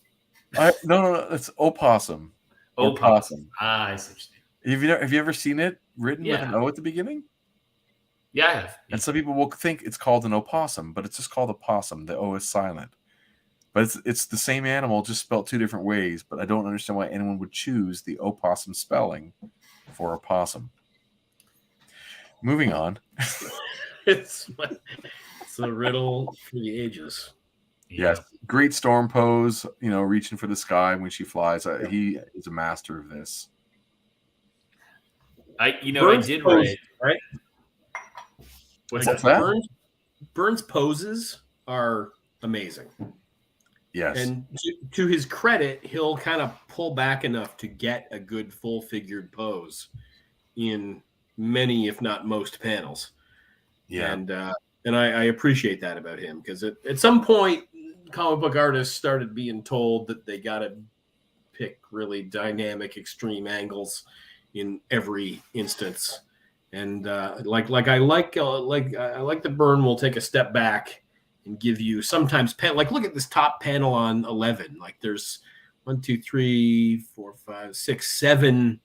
No, it's opossum. Opossum. I see what you mean. Have you ever seen it written with an O at the beginning? Yeah, I have. And some people will think it's called an opossum, but it's just called a possum. The O is silent. But it's the same animal, just spelled two different ways. But I don't understand why anyone would choose the opossum spelling for a possum. Moving on. It's a riddle for the ages. Yes, great storm pose. Reaching for the sky when she flies. He is a master of this. I did write. Right? What's that? Byrne's poses are amazing. Yes. And to his credit, he'll kind of pull back enough to get a good full-figured pose in many, if not most, panels. Yeah. And I appreciate that about him, because at some point, comic book artists started being told that they got to pick really dynamic, extreme angles in every instance. And I like that Byrne will take a step back and give you sometimes like look at this top panel on 11. Like there's 1, 2, 3, 4, 5, 6, 7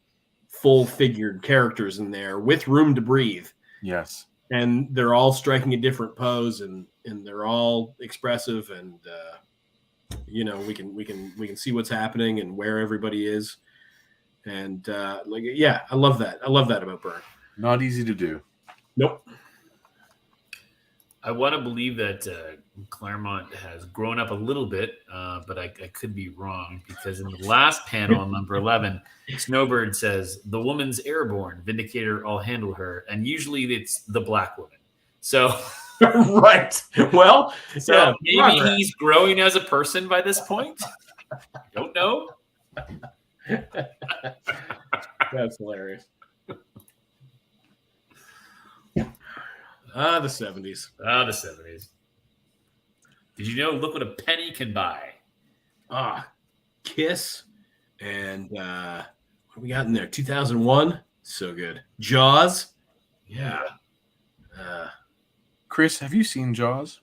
full figured characters in there with room to breathe. Yes. And they're all striking a different pose, and they're all expressive, and we can see what's happening and where everybody is. And I love that. I love that about Byrne. Not easy to do. Nope. I want to believe that Claremont has grown up a little bit, but I could be wrong, because in the last panel on number 11, Snowbird says, "The woman's airborne. Vindicator, I'll handle her." And usually it's the black woman. So, right. Well, so maybe he's growing as a person by this point. Don't know. That's hilarious. The 70s. The 70s. Did you know? Look what a penny can buy. Kiss, and what do we got in there? 2001. So good. Jaws. Yeah. Chris, have you seen Jaws?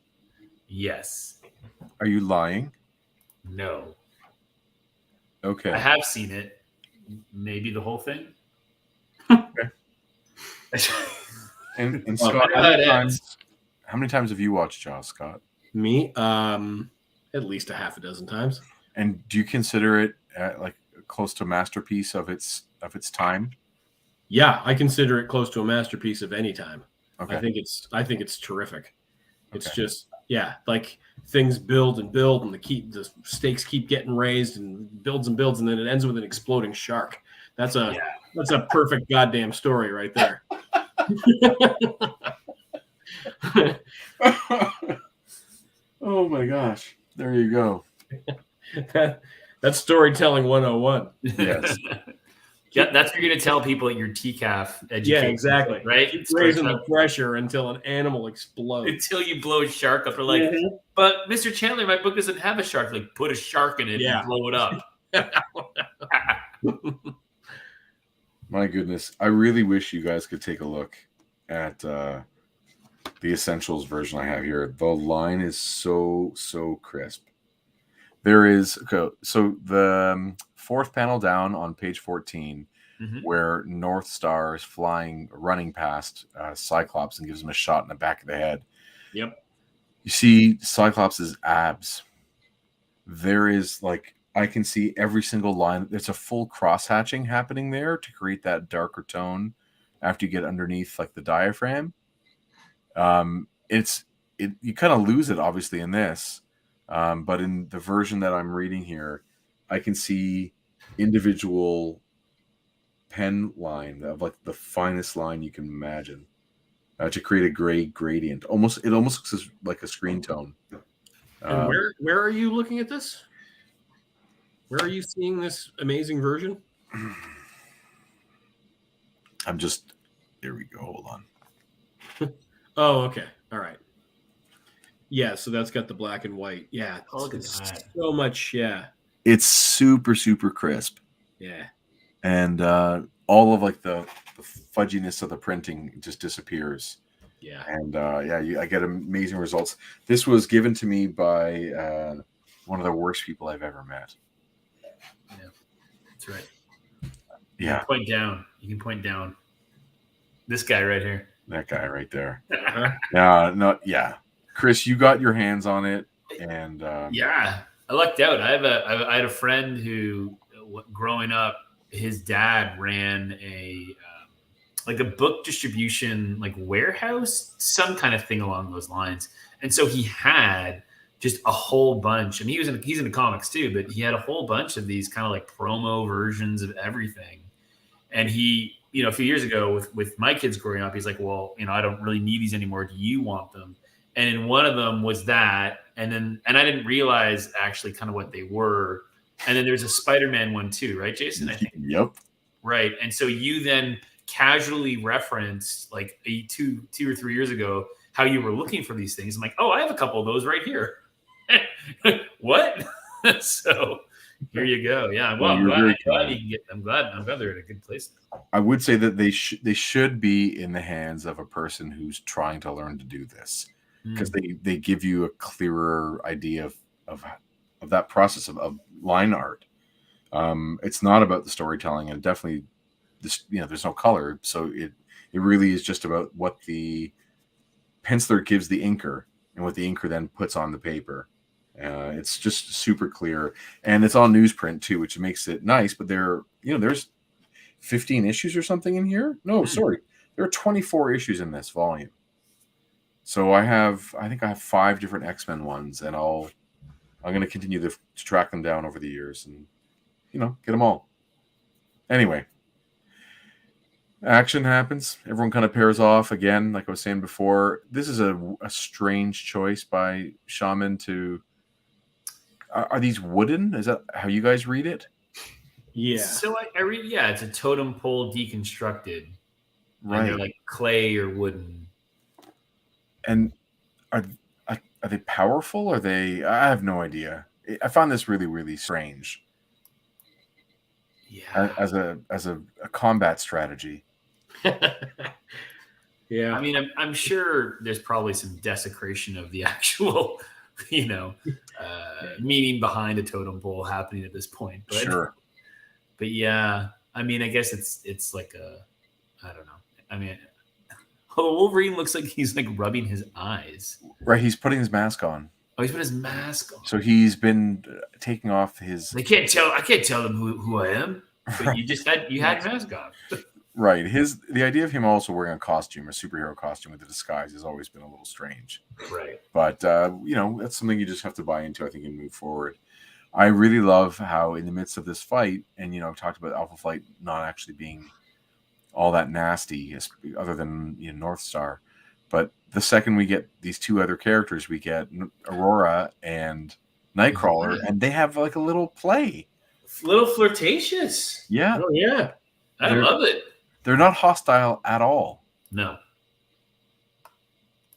Yes. Are you lying? No. Okay. I have seen it. Maybe the whole thing. Okay. And Scott, how many times have you watched Jaws, Scott? Me, at least a half a dozen times. And do you consider it like close to a masterpiece of its time? Yeah, I consider it close to a masterpiece of any time. Okay. I think it's terrific. It's just like things build and build, and the stakes keep getting raised and builds, and then it ends with an exploding shark. That's a perfect goddamn story right there. Oh my gosh. There you go. That's storytelling 101. Yes. Yeah, that's what you're going to tell people at your TCAF education. Yeah, exactly. Right? Keep raising the pressure until an animal explodes. Until you blow a shark up. They're like, but Mr. Chandler, my book doesn't have a shark. Like, put a shark in it and blow it up. My goodness. I really wish you guys could take a look at the Essentials version I have here. The line is so crisp. There is, so the fourth panel down on page 14, where North Star is running past Cyclops and gives him a shot in the back of the head. Yep. You see Cyclops' abs. There is I can see every single line. There's a full cross-hatching happening there to create that darker tone after you get underneath the diaphragm. You kind of lose it obviously in this. But in the version that I'm reading here, I can see individual pen line of the finest line you can imagine to create a gray gradient. It almost looks like a screen tone. And where are you looking at this? Where are you seeing this amazing version? Here we go. Hold on. Oh, okay. All right. Yeah, so that's got the black and white. Yeah. So much, yeah. It's super crisp. Yeah. And all of the fudginess of the printing just disappears. Yeah. And I get amazing results. This was given to me by one of the worst people I've ever met. Yeah. That's right. Yeah. You can point down. This guy right here. That guy right there. Yeah. Chris, you got your hands on it, and I lucked out. I had a friend who, growing up, his dad ran a book distribution warehouse, some kind of thing along those lines, and so he had just a whole bunch. I mean, he's into comics too, but he had a whole bunch of these kind of promo versions of everything, and he. A few years ago with my kids growing up, he's like, well, I don't really need these anymore. Do you want them? and in one of them was that, and I didn't realize actually kind of what they were. And then there's a Spider-Man one too, right, Jason? I think. Yep. Right. And so you then casually referenced like two or 3 years ago how you were looking for these things. I'm like, oh, I have a couple of those right here. What? So here you go. Yeah. Well, I'm glad you can get. I'm glad they're in a good place. I would say that they should be in the hands of a person who's trying to learn to do this, because they give you a clearer idea of that process of line art. It's not about the storytelling, and definitely this, there's no color, so it really is just about what the penciler gives the inker and what the inker then puts on the paper. It's just super clear, and it's all newsprint too, which makes it nice. But there's 15 issues or something in here. No, sorry, there are 24 issues in this volume. So I think I have 5 different X-Men ones, and I'm going to continue to track them down over the years and get them all. Anyway, action happens. Everyone kind of pairs off again, like I was saying before. This is a strange choice by Shaman to. Are these wooden? Is that how you guys read it? Yeah. So I read, it's a totem pole deconstructed. Right. And they're like clay or wooden. And are they powerful? Are they? I have no idea. I found this really, really strange. Yeah. As a combat strategy. Yeah. I mean, I'm sure there's probably some desecration of the actual, meaning behind a totem pole happening at this point. But, sure. But yeah, I mean, I guess it's like I don't know. I mean, Wolverine looks like he's like rubbing his eyes. Right, he's putting his mask on. Oh, he's put his mask on. So he's been taking off his. I can't tell them who I am. But right. you had your mask on. Right. The idea of him also wearing a superhero costume with a disguise has always been a little strange. Right. But that's something you just have to buy into, I think, and move forward. I really love how in the midst of this fight, and I've talked about Alpha Flight not actually being all that nasty, other than North Star. But the second we get these 2 other characters, we get Aurora and Nightcrawler, and they have like a little play. Little flirtatious. Yeah. Oh, yeah. I love it. They're not hostile at all. No.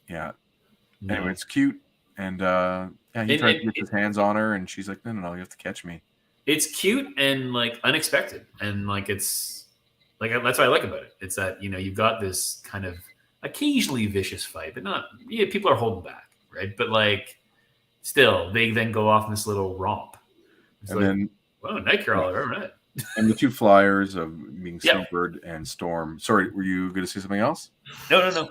Yeah. No. Anyway, it's cute. And he tried to get his hands on her, and she's like, no, you have to catch me. It's cute and like unexpected. And like it's like that's what I like about it. It's that, you've got this kind of occasionally vicious fight, but not people are holding back, right? But like still they then go off in this little romp. It's and like, then Nightcrawler, all right. And the 2 flyers of being Snowbird and Storm. Sorry, were you going to say something else? No.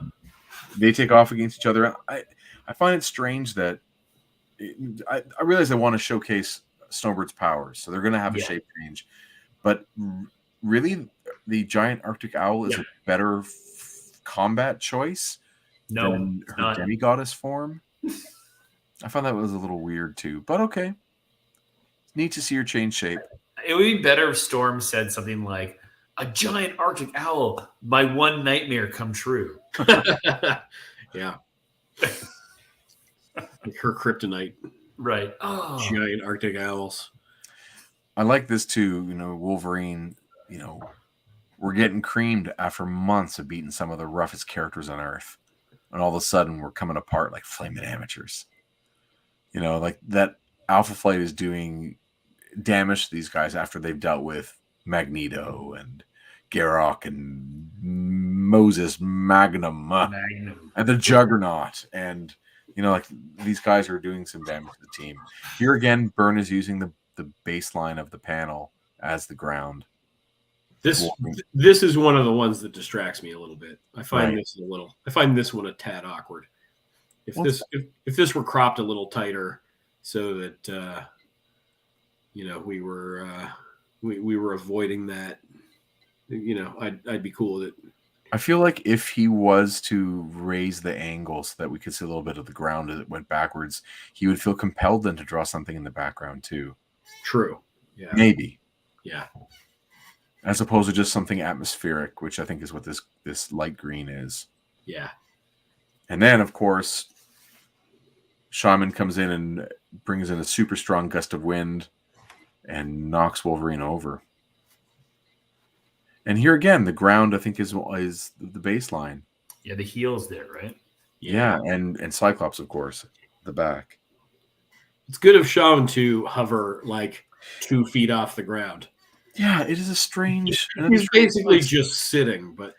They take off against each other. I find it strange that I realize they want to showcase Snowbird's powers, so they're going to have a shape change. But really, the giant Arctic owl is a better combat choice than her demigoddess form. I found that was a little weird too, but okay. It's neat to see her change shape. It would be better if Storm said something like, "A giant Arctic owl, my one nightmare come true." Yeah. Like her kryptonite. Right. Oh. Giant Arctic owls. I like this too. Wolverine, we're getting creamed after months of beating some of the roughest characters on Earth. And all of a sudden we're coming apart like flaming amateurs. Like that Alpha Flight is doing damage to these guys after they've dealt with Magneto and Garrock and Moses Magnum. And the Juggernaut. And, like these guys are doing some damage to the team. Here again, Byrne is using the baseline of the panel as the ground. This is one of the ones that distracts me a little bit. I find this one a tad awkward. If this were cropped a little tighter so that we were avoiding that, I'd be cool with it. I feel like if he was to raise the angle so that we could see a little bit of the ground as it went backwards, he would feel compelled then to draw something in the background too. True. Yeah. Maybe. Yeah. As opposed to just something atmospheric, which I think is what this light green is. Yeah. And then, of course, Shaman comes in and brings in a super strong gust of wind and knocks Wolverine over. And here again, the ground I think is the baseline. Yeah, the heel's there, right? Yeah, and Cyclops, of course, the back. It's good of Shaman to hover like 2 feet off the ground. Yeah, it is a strange. He's basically just sitting, but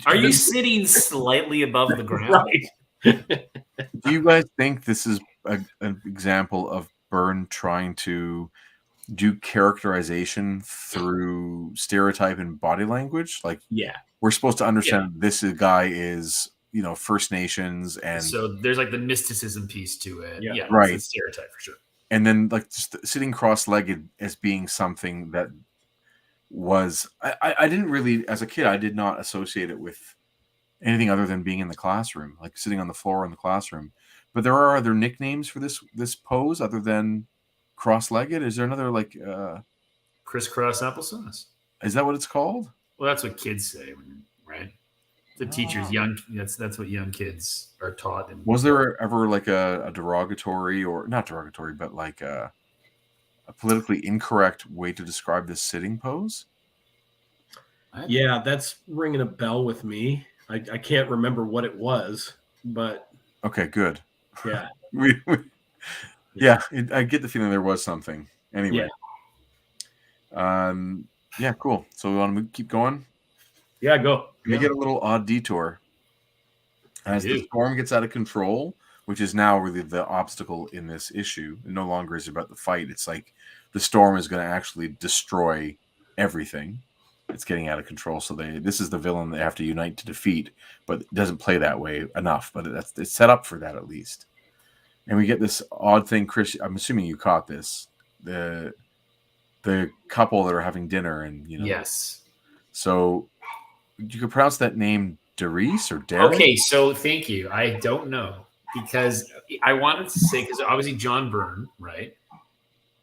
Are you sitting slightly above the ground? right. Do you guys think this is an example of Byrne trying to do characterization through stereotype and body language? Like, Yeah, we're supposed to understand this guy is, First Nations, and So there's like the mysticism piece to it. Yeah. Yeah, Right. It's a stereotype for sure. and then like just sitting cross-legged as being something that was I didn't really, as a kid, I did not associate it with anything other than being in the classroom, like sitting on the floor in the classroom. But there are other nicknames for this pose other than cross-legged. Is there another Crisscross applesauce. is that what it's called? Well, that's what kids say, right? The teachers, that's what young kids are taught. And Was there ever like a derogatory, or not derogatory, but like a politically incorrect way to describe this sitting pose? yeah, that's ringing a bell with me. I can't remember what it was, but Okay, good. yeah. I get the feeling there was something. Anyway. Yeah, cool. So we want to keep going? Yeah, go. We get a little odd detour. As the storm gets out of control, which is now really the obstacle in this issue, it no longer is about the fight. It's like the storm is going to actually destroy everything. It's getting out of control. So this is the villain they have to unite to defeat, but it doesn't play that way enough. But it's set up for that at least. And we get this odd thing, Chris. I'm assuming you caught this. The couple that are having dinner, and Yes. So you could pronounce that name Darice or Derek? Okay, so thank you. I don't know, because I wanted to say, because obviously John Byrne, right?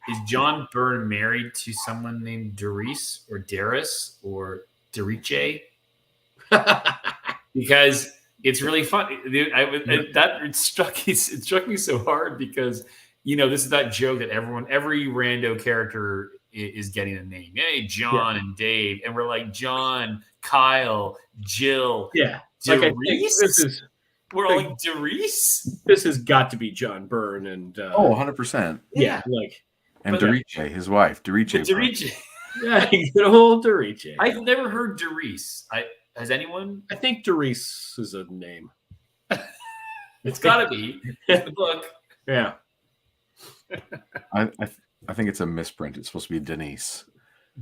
Is John Byrne married to someone named Darice or Darius or Darice? Because it's really fun. It struck me so hard because this is that joke that every rando character is getting a name. Hey, John and Dave, and we're like John, Kyle, Jill. Yeah, Darice? like I think we're all like Darice. This has got to be John Byrne and 100%. Yeah, like and Darice, his wife, Darice. Darice. Yeah, good old Darice. I've never heard Darice. Has anyone? I think Darice is a name. It's got to be in the book. Yeah. I think it's a misprint. It's supposed to be Denise.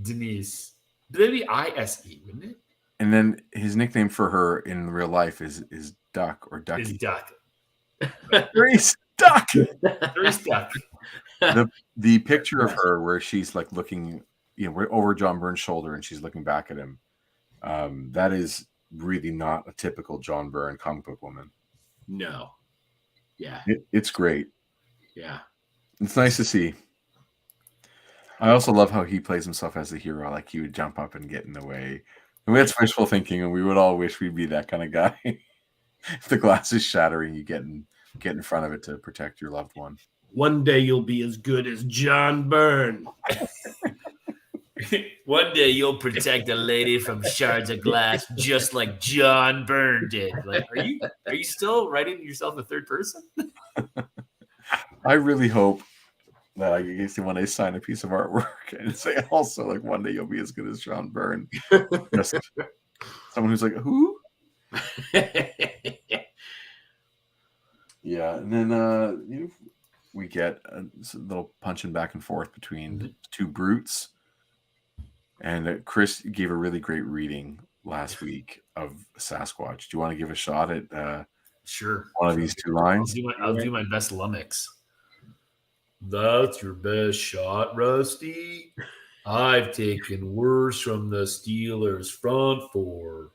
Denise. But that'd be I-S-E, wouldn't it? And then his nickname for her in real life is Duck or Ducky. Is Duck. Grace Duck. Grace Duck. The picture of her where she's like looking, over John Byrne's shoulder and she's looking back at him. That is really not a typical John Byrne comic book woman. No. Yeah. It's great. Yeah. It's nice to see. I also love how he plays himself as a hero. Like he would jump up and get in the way. And that's wishful thinking, and we would all wish we'd be that kind of guy. If the glass is shattering, you get in front of it to protect your loved one. One day you'll be as good as John Byrne. One day you'll protect a lady from shards of glass just like John Byrne did. Like, are you still writing yourself in the third person? I really hope that I can see one day sign a piece of artwork and say also like one day you'll be as good as John Byrne. Just someone who's like, who? Yeah, and then we get a little punching back and forth between two brutes. And Chris gave a really great reading last week of Sasquatch. Do you want to give a shot at sure one of these two lines? I'll do my best lummox. That's your best shot, Rusty. I've taken worse from the Steelers' front four.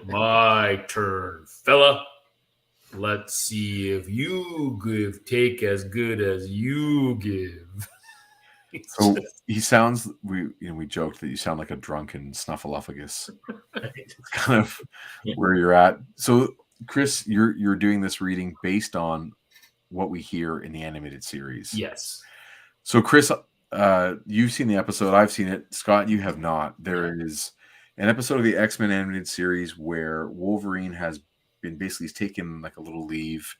My turn, fella. Let's see if you take as good as you give. So he sounds. We joked that you sound like a drunken snuffleupagus. It's kind of where you're at. So Chris, you're doing this reading based on what we hear in the animated series. Yes. So, Chris, you've seen the episode. I've seen it. Scott, you have not. There is an episode of the X-Men animated series where Wolverine has been basically he's taken like a little leave.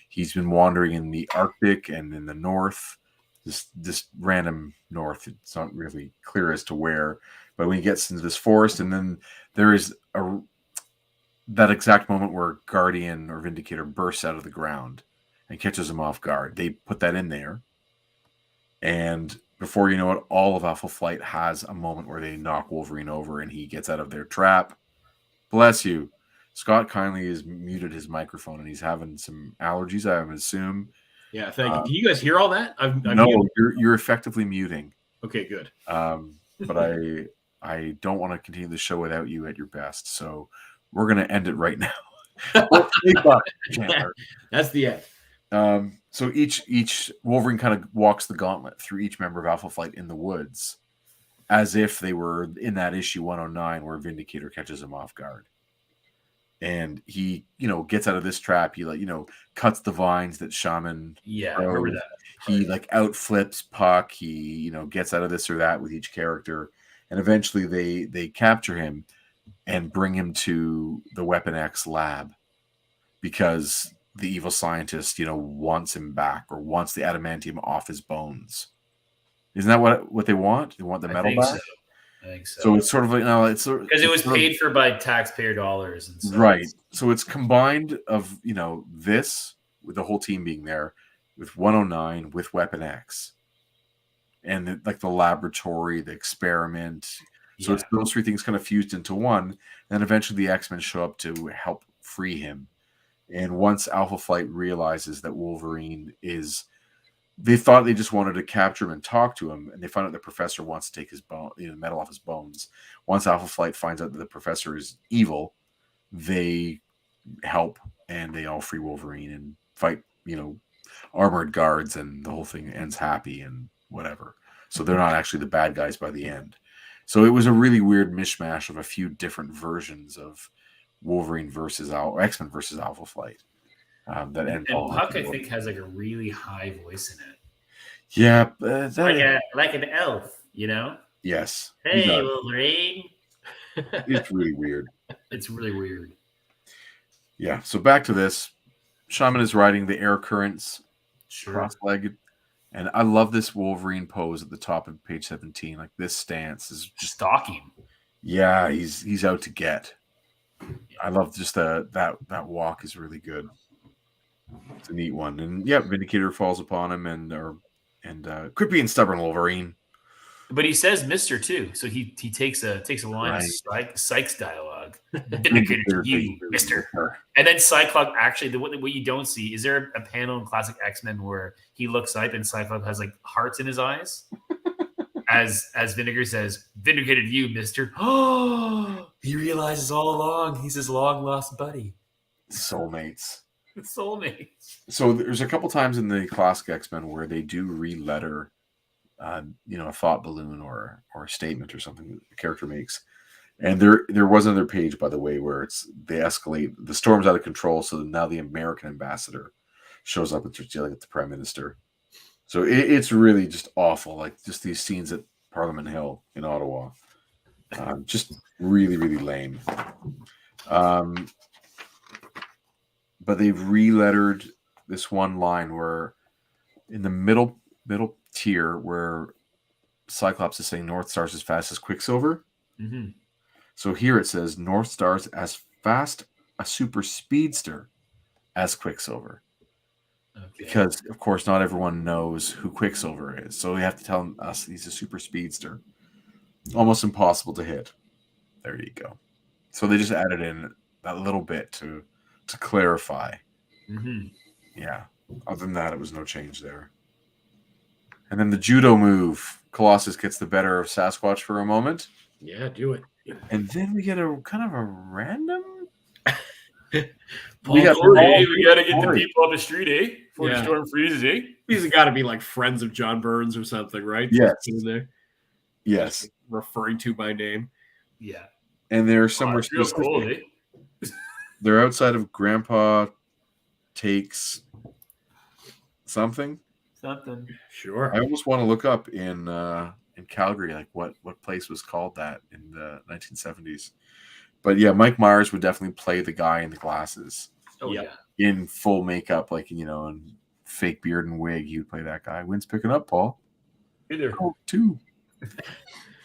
He's been wandering in the Arctic and in the North, this random North. It's not really clear as to where, but when he gets into this forest, and then there is that exact moment where Guardian or Vindicator bursts out of the ground and catches him off guard. They put that in there. And before you know it, all of Alpha Flight has a moment where they knock Wolverine over and he gets out of their trap. Bless you. Scott kindly has muted his microphone and he's having some allergies, I would assume. Yeah, thank you. Can you guys hear all that? No, you're effectively muting. Okay, good. But I don't want to continue the show without you at your best. So we're going to end it right now. That's the end. So each Wolverine kind of walks the gauntlet through each member of Alpha Flight in the woods as if they were in that issue 109 where Vindicator catches him off guard. And he, gets out of this trap. He cuts the vines that Shaman. Yeah, I remember that. He outflips Puck. He, gets out of this or that with each character. And eventually they capture him and bring him to the Weapon X lab because the evil scientist, wants him back or wants the adamantium off his bones. Isn't that what they want? They want the metal back? I think so. So it's sort of like it's because it was paid for by taxpayer dollars, and so right. So it's combined of this with the whole team being there, with 109, with Weapon X, and the laboratory, the experiment. So it's those three things kind of fused into one. Then eventually the X-Men show up to help free him. And once Alpha Flight realizes that Wolverine is, they thought they just wanted to capture him and talk to him, and they find out the professor wants to take his metal off his bones. Once Alpha Flight finds out that the professor is evil, they help and they all free Wolverine and fight, armored guards, and the whole thing ends happy and whatever. So they're not actually the bad guys by the end. So it was a really weird mishmash of a few different versions of Wolverine versus X-Men versus Alpha Flight. And Puck, I think, has a really high voice in it. Yeah, like an elf, Yes. Hey, Wolverine. It's really weird. It's really weird. Yeah. So back to this. Shaman is riding the air currents, cross-legged, and I love this Wolverine pose at the top of page 17. Like this stance is just stalking. Yeah, he's out to get. I love just that walk is really good. It's a neat one, and Vindicator falls upon him and creepy and stubborn Wolverine. But he says "Mister" too, so he takes a line of Sykes dialogue. Vindicator to you, Mister. And then Cyclops actually, what you don't see is there a panel in classic X-Men where he looks up and Cyclops has hearts in his eyes. As Vinegar says, "Vindicated you, Mister." Oh, he realizes all along he's his long lost buddy. Soulmates. So there's a couple times in the classic X-Men where they do re-letter, a thought balloon or a statement or something that the character makes. And there was another page, by the way, where they escalate. The storm's out of control, so now the American ambassador shows up and starts yelling at the Prime Minister. So it's really just awful, just these scenes at Parliament Hill in Ottawa. Just really, really lame. But they've re-lettered this one line where in the middle tier where Cyclops is saying North Star's as fast as Quicksilver. Mm-hmm. So here it says North Star's as fast a super speedster as Quicksilver. Okay. Because, of course, not everyone knows who Quicksilver is. So we have to tell us he's a super speedster. Almost impossible to hit. There you go. So they just added in that little bit to clarify. Mm-hmm. Yeah. Other than that, it was no change there. And then the judo move. Colossus gets the better of Sasquatch for a moment. Yeah, do it. And then we get a kind of a random... we got to get the people up the street, eh? Before the storm freezes, eh? These have got to be friends of John Byrne's or something, right? Yes. In there. Yes. Referring to by name. Yeah. And they're somewhere real cold, eh? They're outside of Grandpa Takes something. Something. Sure. I almost want to look up in Calgary, like what place was called that in the 1970s. But yeah, Mike Myers would definitely play the guy in the glasses. Oh Yep. yeah. In full makeup, like, and fake beard and wig. He would play that guy. Wind's picking up, Paul. Hey there. Oh, too.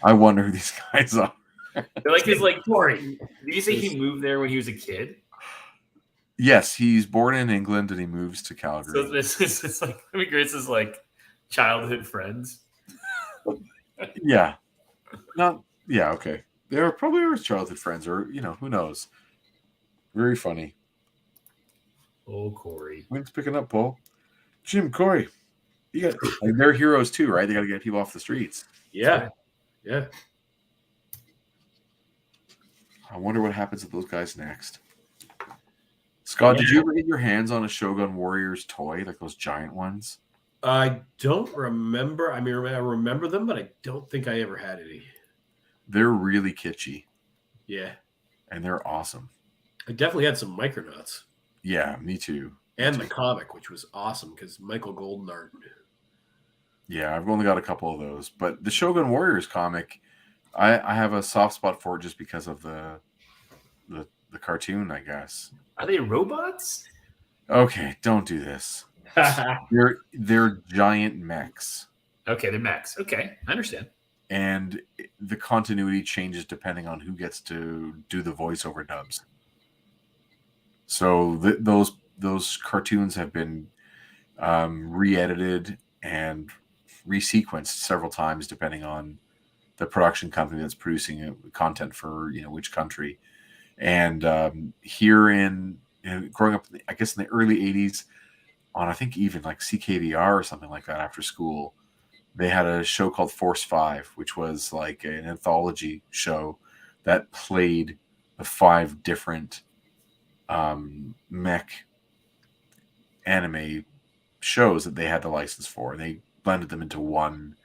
I wonder who these guys are. They're like his like Corey. Did you say he moved there when he was a kid? Yes, he's born in England and he moves to Calgary. So it's like Grace is like childhood friends. Yeah. Okay. They're probably our childhood friends, or who knows. Very funny. Oh, Corey. Wind's picking up, Paul. Jim, Corey. You got they're heroes too, right? They gotta get people off the streets. Yeah. Yeah. I wonder what happens to those guys next. Scott, did you ever get your hands on a Shogun Warriors toy, like those giant ones? I don't remember. I mean, I remember them, but I don't think I ever had any. They're really kitschy. Yeah. And they're awesome. I definitely had some Micronauts. Yeah, me too. And the comic, which was awesome because Michael Golden art. Yeah, I've only got a couple of those. But the Shogun Warriors comic, I have a soft spot for it just because of the cartoon, I guess. Are they robots? Okay, don't do this. They're giant mechs. Okay, they're mechs. Okay, I understand. And the continuity changes depending on who gets to do the voiceover dubs. So those cartoons have been re-edited and resequenced several times depending on the production company that's producing content for which country. And here in growing up, I guess in the early 80s, on I think even like CKVR or something like that after school, they had a show called Force 5, which was like an anthology show that played the 5 different mech anime shows that they had the license for. And they blended them into one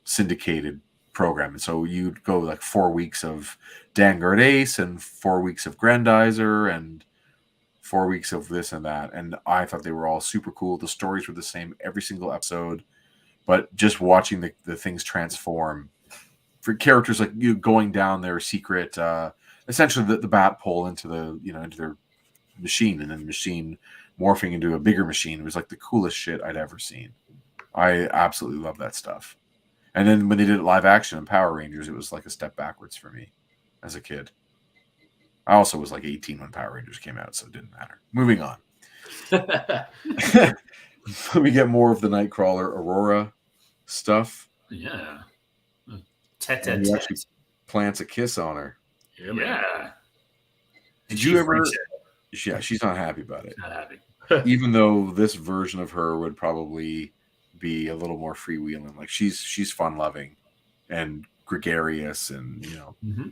syndicated program. And so you'd go like 4 weeks of Vanguard Ace and 4 weeks of Grandizer and 4 weeks of this and that. And I thought they were all super cool. The stories were the same every single episode, but just watching the things transform for characters like going down their secret, essentially the bat pole into into their machine, and then the machine morphing into a bigger machine. It was like the coolest shit I'd ever seen. I absolutely love that stuff. And then when they did it live action in Power Rangers, it was like a step backwards for me as a kid. I also was like 18 when Power Rangers came out, so it didn't matter. Moving on. We get more of the Nightcrawler Aurora stuff. Yeah. And he actually plants a kiss on her. Yeah. Did you ever? Yeah, she's not happy about it. Not happy. Even though this version of her would probably be a little more freewheeling. Like she's fun loving and gregarious, and Mm-hmm.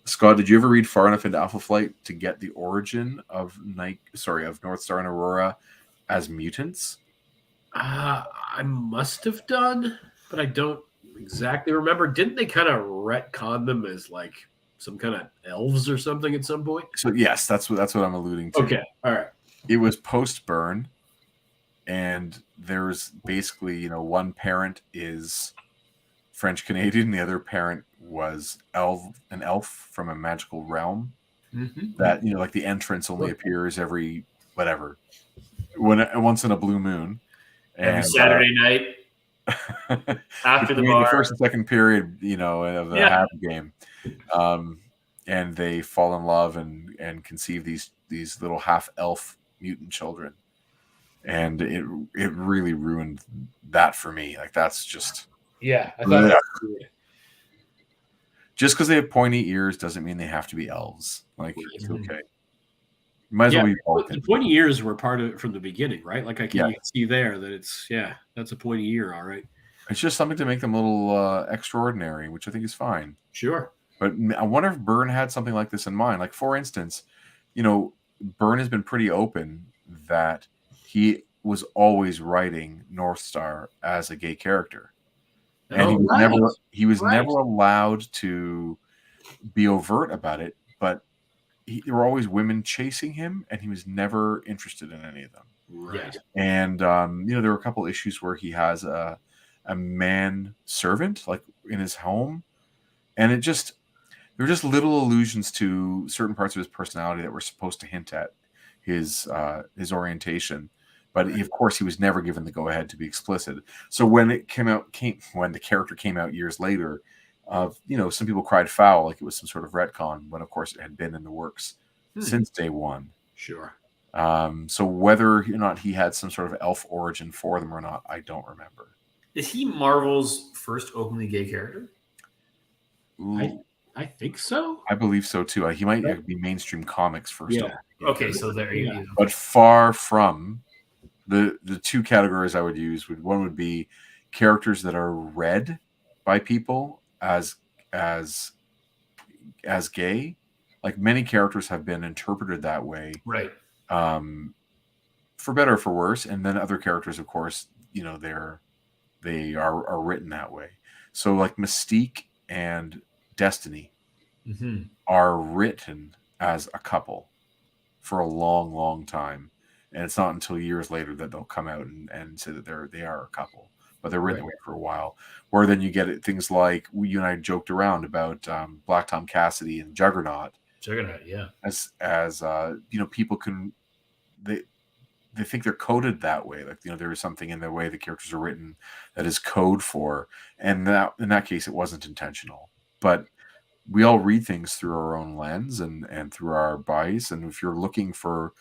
Scott, did you ever read far enough into Alpha Flight to get the origin of North Star and Aurora as mutants? I must have done, but I don't exactly remember. Didn't they kind of retcon them as like some kind of elves or something at some point? So yes, that's what I'm alluding to. Okay, all right. It was post Byrne, and there's basically one parent is French Canadian, the other parent was an elf from a magical realm. Mm-hmm. That like the entrance only appears every once in a blue moon. Every Saturday night after the bar. The first and second period, of the half game. And they fall in love and conceive these little half elf mutant children. And it really ruined that for me. Like that's just I thought just because they have pointy ears doesn't mean they have to be elves. Like it's okay. Might as well be the pointy ears were part of it from the beginning, right? Like you can see there that it's that's a pointy ear, all right. It's just something to make them a little extraordinary, which I think is fine. Sure. But I wonder if Byrne had something like this in mind. Like, for instance, Byrne has been pretty open that he was always writing North Star as a gay character. And he was never allowed to be overt about it. But there were always women chasing him, and he was never interested in any of them. Right. And there were a couple issues where he has a man servant like in his home, and there were just little allusions to certain parts of his personality that were supposed to hint at his orientation. But of course, he was never given the go ahead to be explicit. So when the character came out years later, some people cried foul, like it was some sort of retcon, when of course it had been in the works since day one. Sure. So whether or not he had some sort of elf origin for them or not, I don't remember. Is he Marvel's first openly gay character? I think so. I believe so too. He might be mainstream comics first. Yeah. Okay, so there you go. But far from the two categories I would use. One would be characters that are read by people as gay. Like many characters have been interpreted that way, right? For better or for worse. And then other characters, of course, they are written that way. So like Mystique and Destiny are written as a couple for a long, long time. And it's not until years later that they'll come out and say that they are a couple. But they're written that way for a while. Where then you get things like you and I joked around about Black Tom Cassidy and Juggernaut. Yeah. As people can they think they're coded that way. Like there is something in the way the characters are written that is code for, and that in that case it wasn't intentional. But we all read things through our own lens and through our bias. And if you're looking for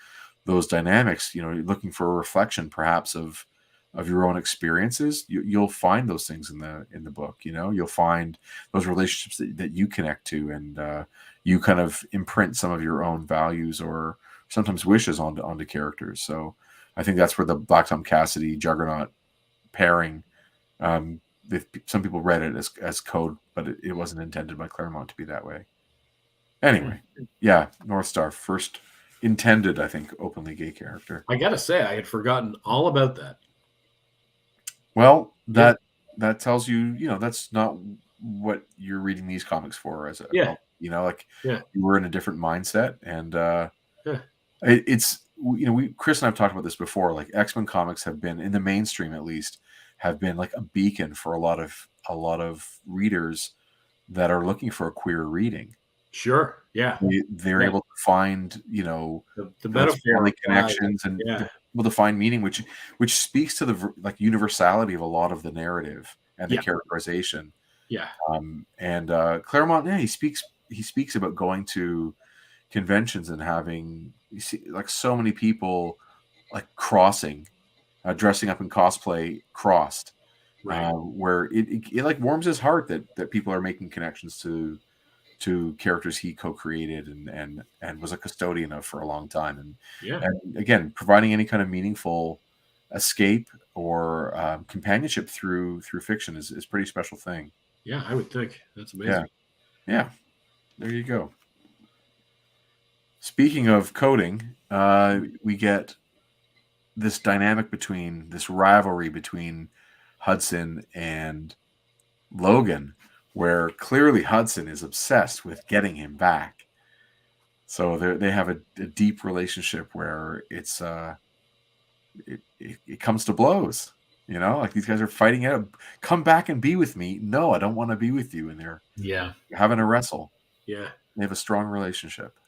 those dynamics, you're looking for a reflection perhaps of your own experiences, you'll find those things in the book. You'll find those relationships that you connect to, and you kind of imprint some of your own values or sometimes wishes onto characters. So I think that's where the Black Tom Cassidy Juggernaut pairing, some people read it as code, but it wasn't intended by Claremont to be that way. Anyway, yeah, North Star, first intended, I think, openly gay character. I gotta say, I had forgotten all about that. Well, that tells you, that's not what you're reading these comics for. You were in a different mindset, and it's Chris and I've talked about this before. Like X-Men comics have been, in the mainstream at least, have been like a beacon for a lot of readers that are looking for a queer reading. Sure. Yeah. They're able to find, the metaphor connections and able to find meaning, which speaks to the universality of a lot of the narrative and the characterization. Yeah. And Claremont, he speaks about going to conventions and having so many people crossing, dressing up in cosplay, crossed, where it warms his heart that people are making connections to characters he co-created and was a custodian of for a long time, and again providing any kind of meaningful escape or companionship through fiction is a pretty special thing. Yeah, I would think that's amazing. Yeah, there you go. Speaking of coding, we get this dynamic this rivalry between Hudson and Logan, where clearly Hudson is obsessed with getting him back. So they have a deep relationship where it's it comes to blows. These guys are fighting out. Come back and be with me. No, I don't want to be with you. And they're having a wrestle. Yeah, they have a strong relationship.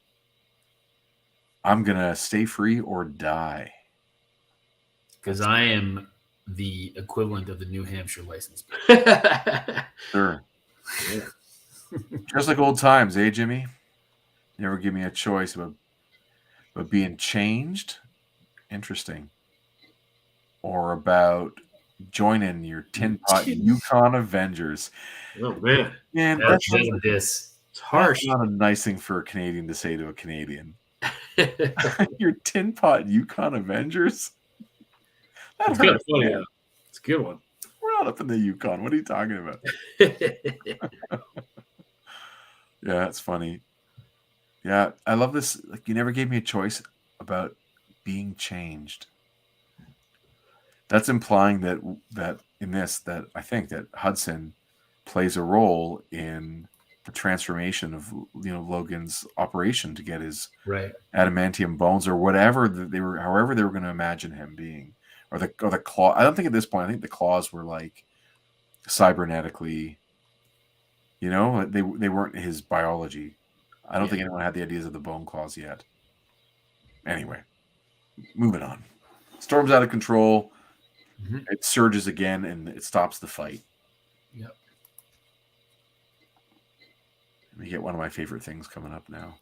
I'm gonna stay free or die. Because I am the equivalent of the New Hampshire license. Sure. Yeah. Just like old times, eh, Jimmy? You ever give me a choice about being changed? Interesting. Or about joining your tin pot Yukon Avengers. Oh man. Man, that's It's harsh. That's not a nice thing for a Canadian to say to a Canadian. Your tin pot Yukon Avengers? That's kind of funny. Yeah. It's a good one. We're not up in the Yukon. What are you talking about? Yeah, that's funny. Yeah, I love this. You never gave me a choice about being changed. That's implying that in this, that I think that Hudson plays a role in the transformation of Logan's operation to get his Right. adamantium bones or whatever that they were, however they were going to imagine him being, or the claw. I don't think at this point. I think the claws were like cybernetically. They weren't his biology. I don't think anyone had the ideas of the bone claws yet. Anyway, moving on. Storm's out of control. Mm-hmm. It surges again, and it stops the fight. Yep. We get one of my favorite things coming up now.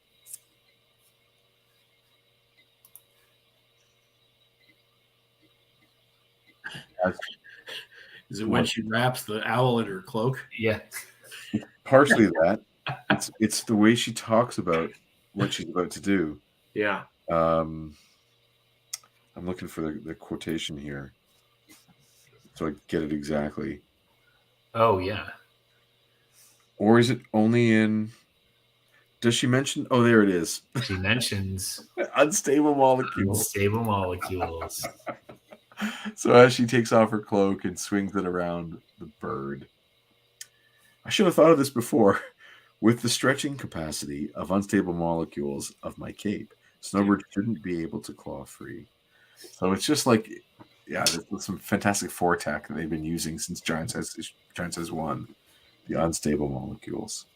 Is it when she wraps the owl in her cloak? Yeah. Partially that. It's the way she talks about what she's about to do. Yeah. I'm looking for the quotation here, so I get it exactly. Oh yeah. Or is it only in? Does she mention? Oh, there it is. She mentions unstable molecules. Unstable molecules. So as she takes off her cloak and swings it around the bird, I should have thought of this before. With the stretching capacity of unstable molecules of my cape, Snowbird shouldn't be able to claw free. So it's just like, yeah, there's some fantastic foretech that they've been using since Giant Says 1. The unstable molecules.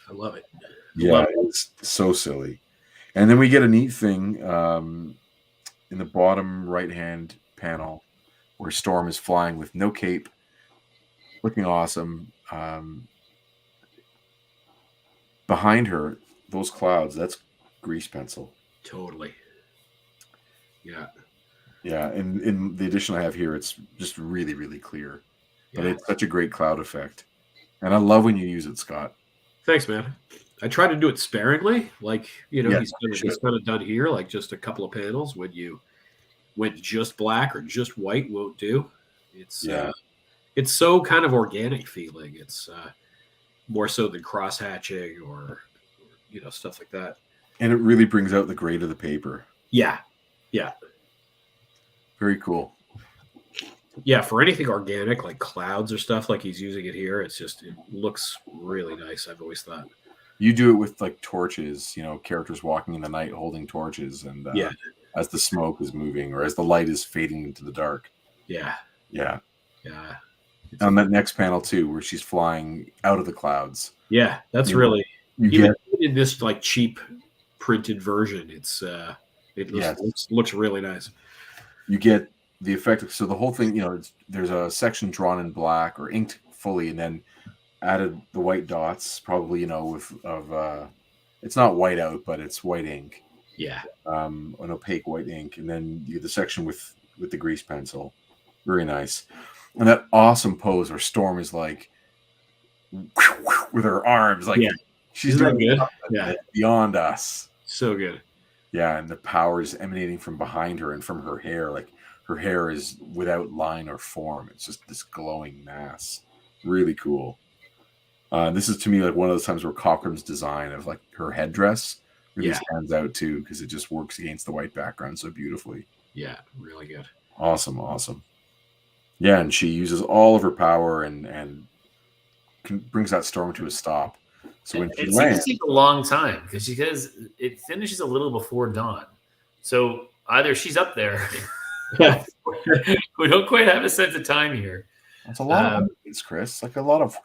I love it. Yeah, it's so silly. And then we get a neat thing in the bottom right-hand panel where Storm is flying with no cape, looking awesome. Behind her, those clouds, that's grease pencil. Totally. Yeah. Yeah, and in the edition I have here, it's just really, really clear. But Yeah. it's such a great cloud effect. And I love when you use it, Scott. Thanks, man. I try to do it sparingly. Like, Yeah, he's kind of done here, like just a couple of panels. When you went just black or just white, won't do. It's so kind of organic feeling. It's more so than cross hatching or stuff like that. And it really brings out the grade of the paper. Yeah. Yeah. Very cool. Yeah, for anything organic like clouds or stuff like he's using it here, it looks really nice. I've always thought. You do it with like torches, characters walking in the night holding torches, and as the smoke is moving or as the light is fading into the dark. Yeah. Yeah. Yeah. On that next panel too, where she's flying out of the clouds. Yeah, that's really even in this like cheap printed version. Looks really nice. You get the effect. So the whole thing, there's a section drawn in black or inked fully, and then added the white dots, probably it's not white out, but it's white ink. Yeah. An opaque white ink, and then you get the section with the grease pencil. Very nice. And that awesome pose where Storm is like with her arms, like she's doing good. Beyond us. So good. Yeah, and the power is emanating from behind her and from her hair. Like her hair is without line or form. It's just this glowing mass. Really cool. This is to me like one of those times where Cochrum's design of like her headdress really stands out too, because it just works against the white background so beautifully. Yeah, really good. Awesome. Yeah, and she uses all of her power and brings that storm to a stop. So when she lands, it takes a long time because it finishes a little before dawn. So either she's up there. We don't quite have a sense of time here. It's a lot of it's Chris. Like a lot of.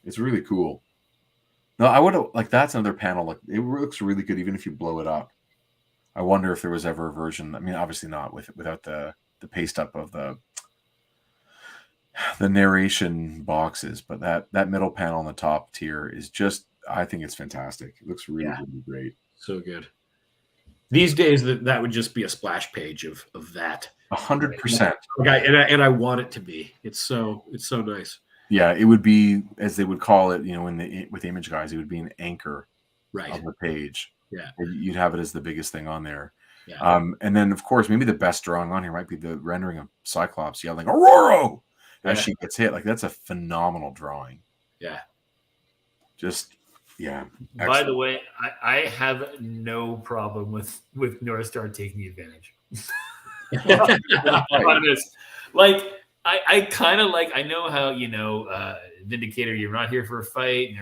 It's really cool. No, I would like that's another panel. Like it looks really good, even if you blow it up. I wonder if there was ever a version. I mean, obviously not without the paste up of the narration boxes, but that middle panel on the top tier is just. I think it's fantastic. It looks really great. So good. These days, that would just be a splash page of that. 100%. And I want it to be. It's so nice. Yeah, it would be, as they would call it, with Image Guys, it would be an anchor on the page. Yeah, you'd have it as the biggest thing on there. Yeah. And then of course, maybe the best drawing on here might be the rendering of Cyclops yelling "Aurora" as she gets hit. Like that's a phenomenal drawing. Yeah. Just By the way, I have no problem with North Star taking advantage. Like I kind of like. I know how Vindicator. You're not here for a fight, and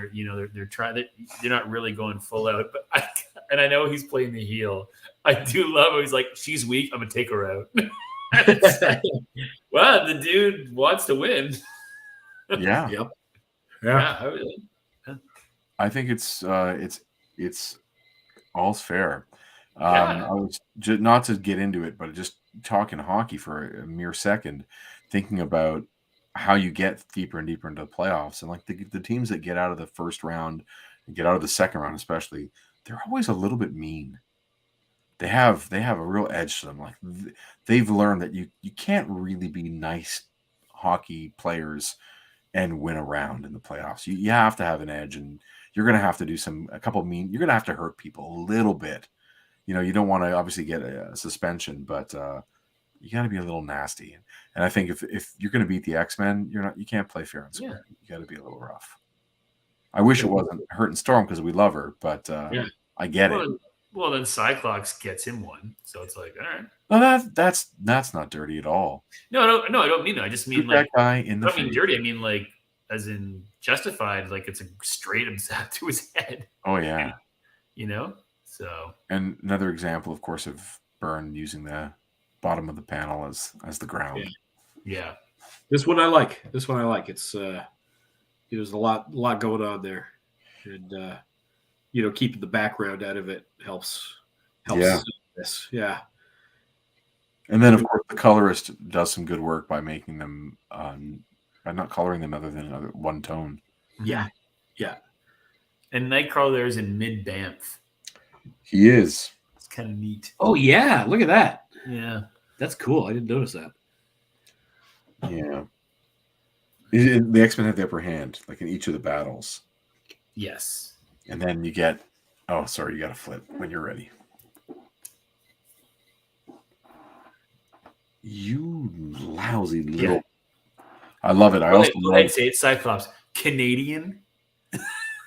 they're trying. They're not really going full out. But I know he's playing the heel. I do love how he's like, she's weak. I'm gonna take her out. Like, well, the dude wants to win. Yeah. Yep. Yeah. I think it's all's fair. Yeah. I was just, not to get into it, but just talking hockey for a mere second, thinking about how you get deeper and deeper into the playoffs, and like the teams that get out of the first round and get out of the second round, especially, they're always a little bit mean. They have a real edge to them. Like they've learned that you can't really be nice hockey players and win a round in the playoffs. You have to have an edge, and you're going to have to do you're going to have to hurt people a little bit. You don't want to obviously get a suspension, but you got to be a little nasty. And I think if you're going to beat the X-Men, you can't play fair and square. Yeah. You got to be a little rough. I wish it wasn't Hurt and Storm because we love her, but I get it. Well, then Cyclops gets him one, so it's like, all right. No, that's not dirty at all. No, I don't mean that. I just mean Shoot that guy in the I don't mean dirty. I mean like as in justified. Like it's a straight zap to his head. Oh yeah. So. And another example, of course, of Byrne using the bottom of the panel as the ground. Yeah. This one I like. It's there's a lot going on there, and keeping the background out of it helps. Yeah. This. Yeah. And then, of course, the colorist does some good work by making them by not coloring them other than one tone. Yeah. And Nightcrawler is in mid Banff. He is. It's kind of neat. Oh yeah, look at that. Yeah, that's cool. I didn't notice that. Yeah. The X-Men have the upper hand, like in each of the battles. Yes. And then you get. Oh, sorry, you got to flip when you're ready. You lousy little. Yeah. I love it. Go ahead, say it, Cyclops. Canadian.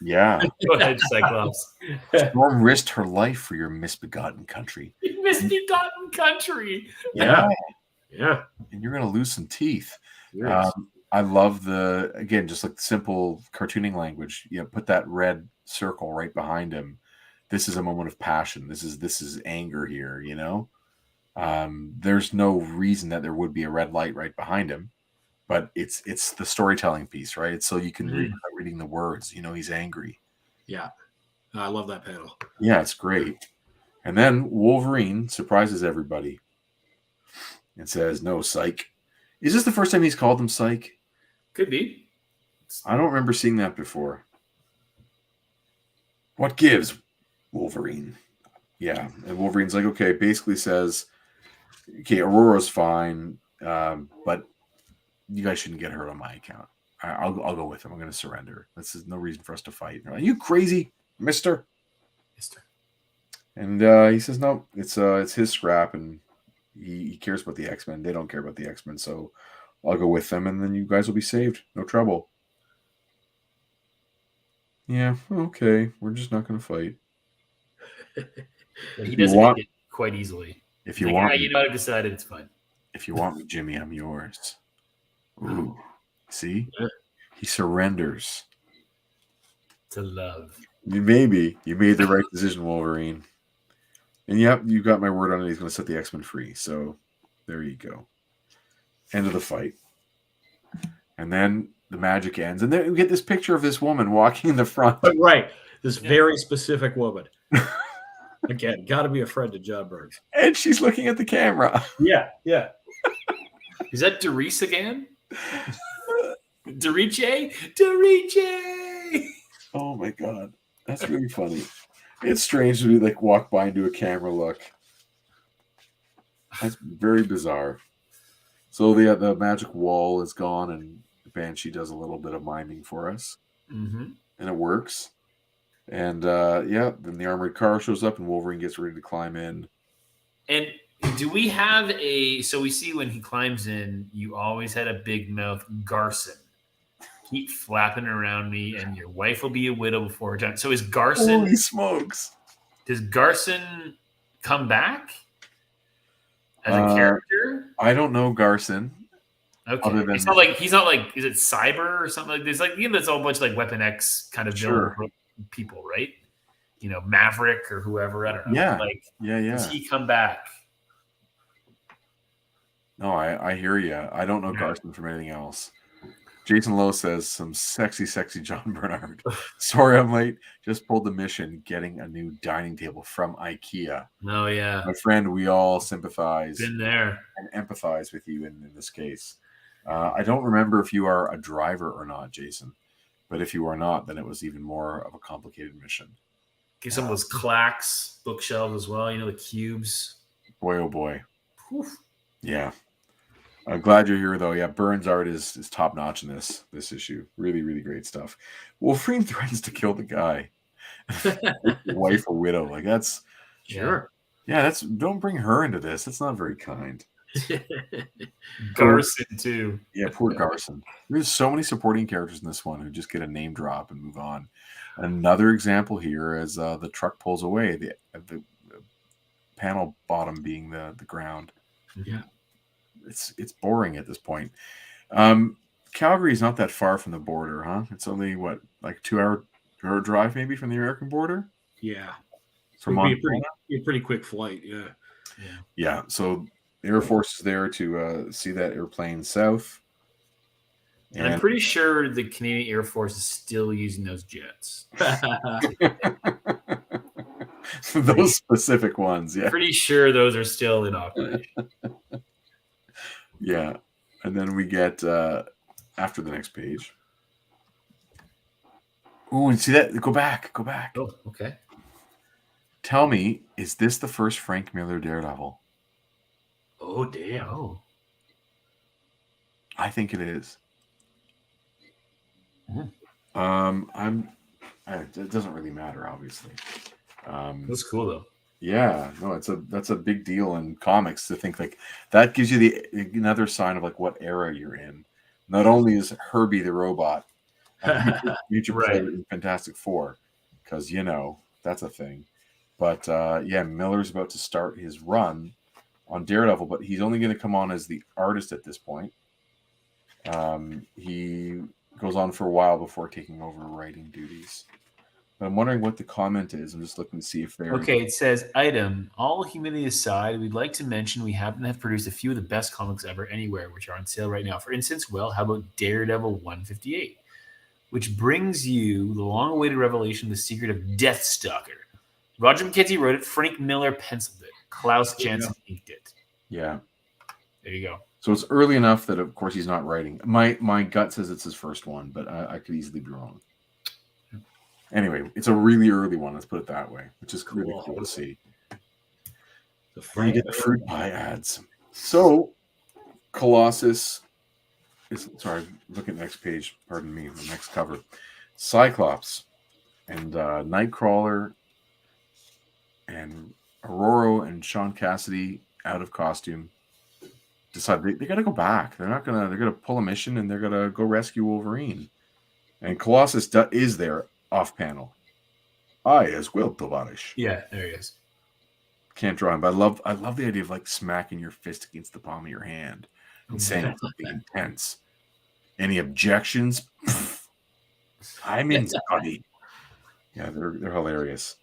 Yeah. Go ahead, Cyclops. Storm risked her life for your misbegotten country. Misbegotten country. Yeah. Yeah. And you're going to lose some teeth. I love just like the simple cartooning language. Put that red circle right behind him. This is a moment of passion. This is anger here, There's no reason that there would be a red light right behind him. But it's the storytelling piece, right? It's so you can read without reading the words. He's angry. Yeah. I love that panel. Yeah, it's great. And then Wolverine surprises everybody and says, "No, psych." Is this the first time he's called him psych? Could be. I don't remember seeing that before. What gives, Wolverine? Yeah. And Wolverine's like, okay, basically says, okay, Aurora's fine, but you guys shouldn't get hurt on my account. I'll go with him. I'm going to surrender. This is no reason for us to fight. Are you crazy, mister? And he says, no, it's his scrap, and he cares about the X-Men. They don't care about the X-Men, so I'll go with them, and then you guys will be saved. No trouble. Yeah, okay. We're just not going to fight. He doesn't make it quite easily. If you want, I've decided it's fine. If you want me, Jimmy, I'm yours. Ooh, see, he surrenders to love. Maybe you made the right decision, Wolverine. And yep, you got my word on it. He's going to set the X-Men free. So there you go. End of the fight. And then the magic ends, and then we get this picture of this woman walking in the front. Right, this very specific woman. Again, got to be a friend of John Byrne. And she's looking at the camera. Yeah. Is that Doris again? Dorice? Oh my god, that's really funny. It's strange to like walk by and do a camera look. That's very bizarre. So the magic wall is gone, and Banshee does a little bit of miming for us, and it works. And then the armored car shows up, and Wolverine gets ready to climb in. And do we have so we see when he climbs in, you always had a big mouth, Garson. Keep flapping around me, and your wife will be a widow before her time. So is Garson? Holy smokes! Does Garson come back as a character? I don't know Garson. Okay. Other than It's not like he's not like, is it Cyber or something like this? Like, there's a whole bunch of like Weapon X kind of Sure. villain people, right? Maverick or whoever. I don't know. Yeah. Like, Yeah. does he come back? No, I hear you. I don't know Yeah. Garson from anything else. Jason Lowe says some sexy John Bernard. Sorry I'm late. Just pulled the mission getting a new dining table from IKEA. Oh yeah, My friend, we all sympathize been there. and empathize with you in this case. I don't remember if you are a driver or not, Jason. But if you are not, then it was even more of a complicated mission. Get some of those clacks bookshelves as well. The cubes. Boy, oh boy. Oof. Yeah. Glad you're here, though. Yeah, Byrne's art is top notch in this issue. Really, really great stuff. Wolverine threatens to kill the guy, wife or widow. Like that's Sure. Yeah, don't bring her into this. That's not very kind. Garson too. Yeah, poor Garson. There's so many supporting characters in this one who just get a name drop and move on. Another example here is the truck pulls away, the panel bottom being the ground. Yeah. It's boring at this point. Calgary is not that far from the border, huh? It's only like 2-hour drive maybe from the American border. Yeah. From It'd be a pretty quick flight. Yeah. Yeah. So the Air Force is there to see that airplane south. And I'm pretty sure the Canadian Air Force is still using those jets. Those specific ones, yeah. Pretty sure those are still in operation. Yeah. And then we get after the next page. Oh, and see that? Go back. Oh, okay. Tell me, is this the first Frank Miller Daredevil? Oh, damn. Oh. I think it is. Mm-hmm. It doesn't really matter, obviously. That's cool though. Yeah, no, that's a big deal in comics to think like that gives you another sign of like what era you're in. Not only is Herbie the robot a future Right. player in Fantastic Four, because that's a thing. But Miller's about to start his run on Daredevil, but he's only going to come on as the artist at this point. He goes on for a while before taking over writing duties. But I'm wondering what the comment is. I'm just looking to see if they're... Okay, it says, item, all humility aside, we'd like to mention we happen to have produced a few of the best comics ever anywhere, which are on sale right now. For instance, how about Daredevil 158, which brings you the long-awaited revelation of the secret of Deathstalker. Roger McKenzie wrote it, Frank Miller penciled it, Klaus Janson inked it. Yeah. There you go. So it's early enough that, of course, he's not writing. My gut says it's his first one, but I could easily be wrong. Anyway, it's a really early one, let's put it that way, which is really cool to see. Where you get the fruit pie ads. So, Colossus is, sorry, look at the next page, pardon me, the next cover. Cyclops and Nightcrawler and Aurora and Sean Cassidy out of costume decide they got to go back. They're going to pull a mission and they're going to go rescue Wolverine. And Colossus is there off panel. I as well, Tovarish. Yeah, there he is. Can't draw him, but I love the idea of like smacking your fist against the palm of your hand and saying something intense. Any objections? I'm in, Scotty. Yeah, they're hilarious.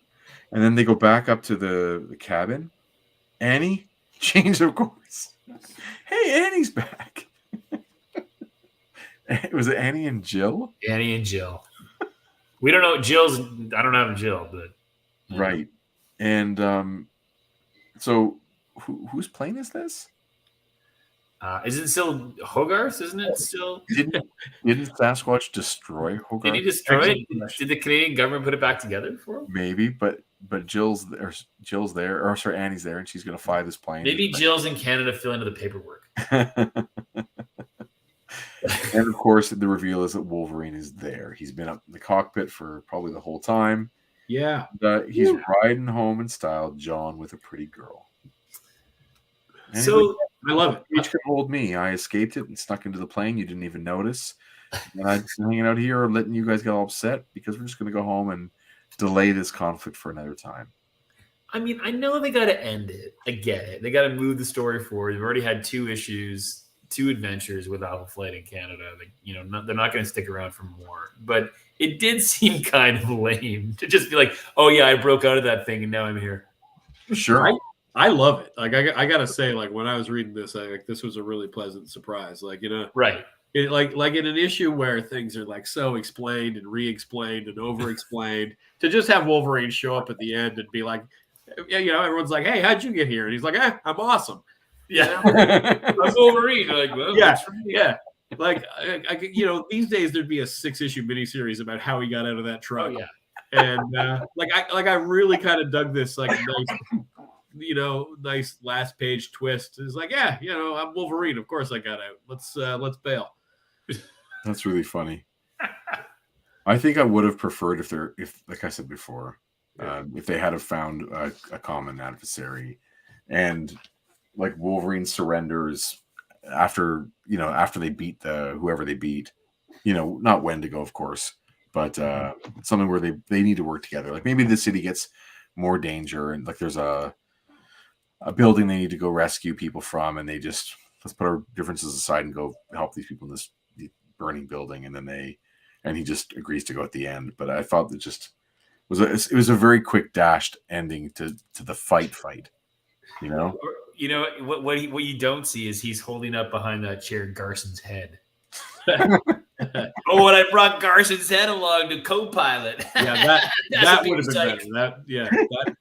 And then they go back up to the cabin. Annie, change of course. Hey, Annie's back. Was it Annie and Jill? Annie and Jill. We don't know. I don't have a Jill, but. Right. And so whose plane is this? Is it still Hogarth? Isn't it still? Didn't Sasquatch destroy Hogarth? Did he destroy it? Did the Canadian government put it back together for him? Maybe, but Jill's there, or sorry, Annie's there, and she's going to fly this plane. Maybe Jill's in Canada filling in the paperwork. And of course, the reveal is that Wolverine is there. He's been up in the cockpit for probably the whole time. Yeah. He's riding home in style, John with a pretty girl. And So I love it. Each could hold me. I escaped it and snuck into the plane. You didn't even notice. And I'm just hanging out here, letting you guys get all upset because we're just going to go home and delay this conflict for another time. I mean, I know they got to end it. I get it. They got to move the story forward. They've already had 2 issues. 2 adventures with Alpha Flight in Canada. Like, they're not going to stick around for more. But it did seem kind of lame to just be like, oh yeah, I broke out of that thing and now I'm here. Sure. I love it. Like I gotta say, like when I was reading this, this was a really pleasant surprise. Like right. Like in an issue where things are like so explained and re-explained and over-explained, to just have Wolverine show up at the end and be like, everyone's like, "Hey, how'd you get here?" And he's like, "I'm awesome." Yeah, I'm Wolverine. Like, well, yeah. Like these days there'd be a 6-issue miniseries about how he got out of that truck. Oh, yeah. And I really kind of dug this like nice last page twist. It's like, I'm Wolverine. Of course I got out. Let's bail. That's really funny. I think I would have preferred if like I said before, if they had have found a common adversary, and like Wolverine surrenders after they beat whoever they beat, not Wendigo, of course, but something where they need to work together. Like maybe the city gets more danger and like there's a building they need to go rescue people from, and they just let's put our differences aside and go help these people in this burning building, and then he just agrees to go at the end. But I thought that just it was a very quick dashed ending to the fight. What you don't see is he's holding up behind that chair Garson's head. Oh, and I brought Garson's head along to co-pilot. Yeah, that would have been better.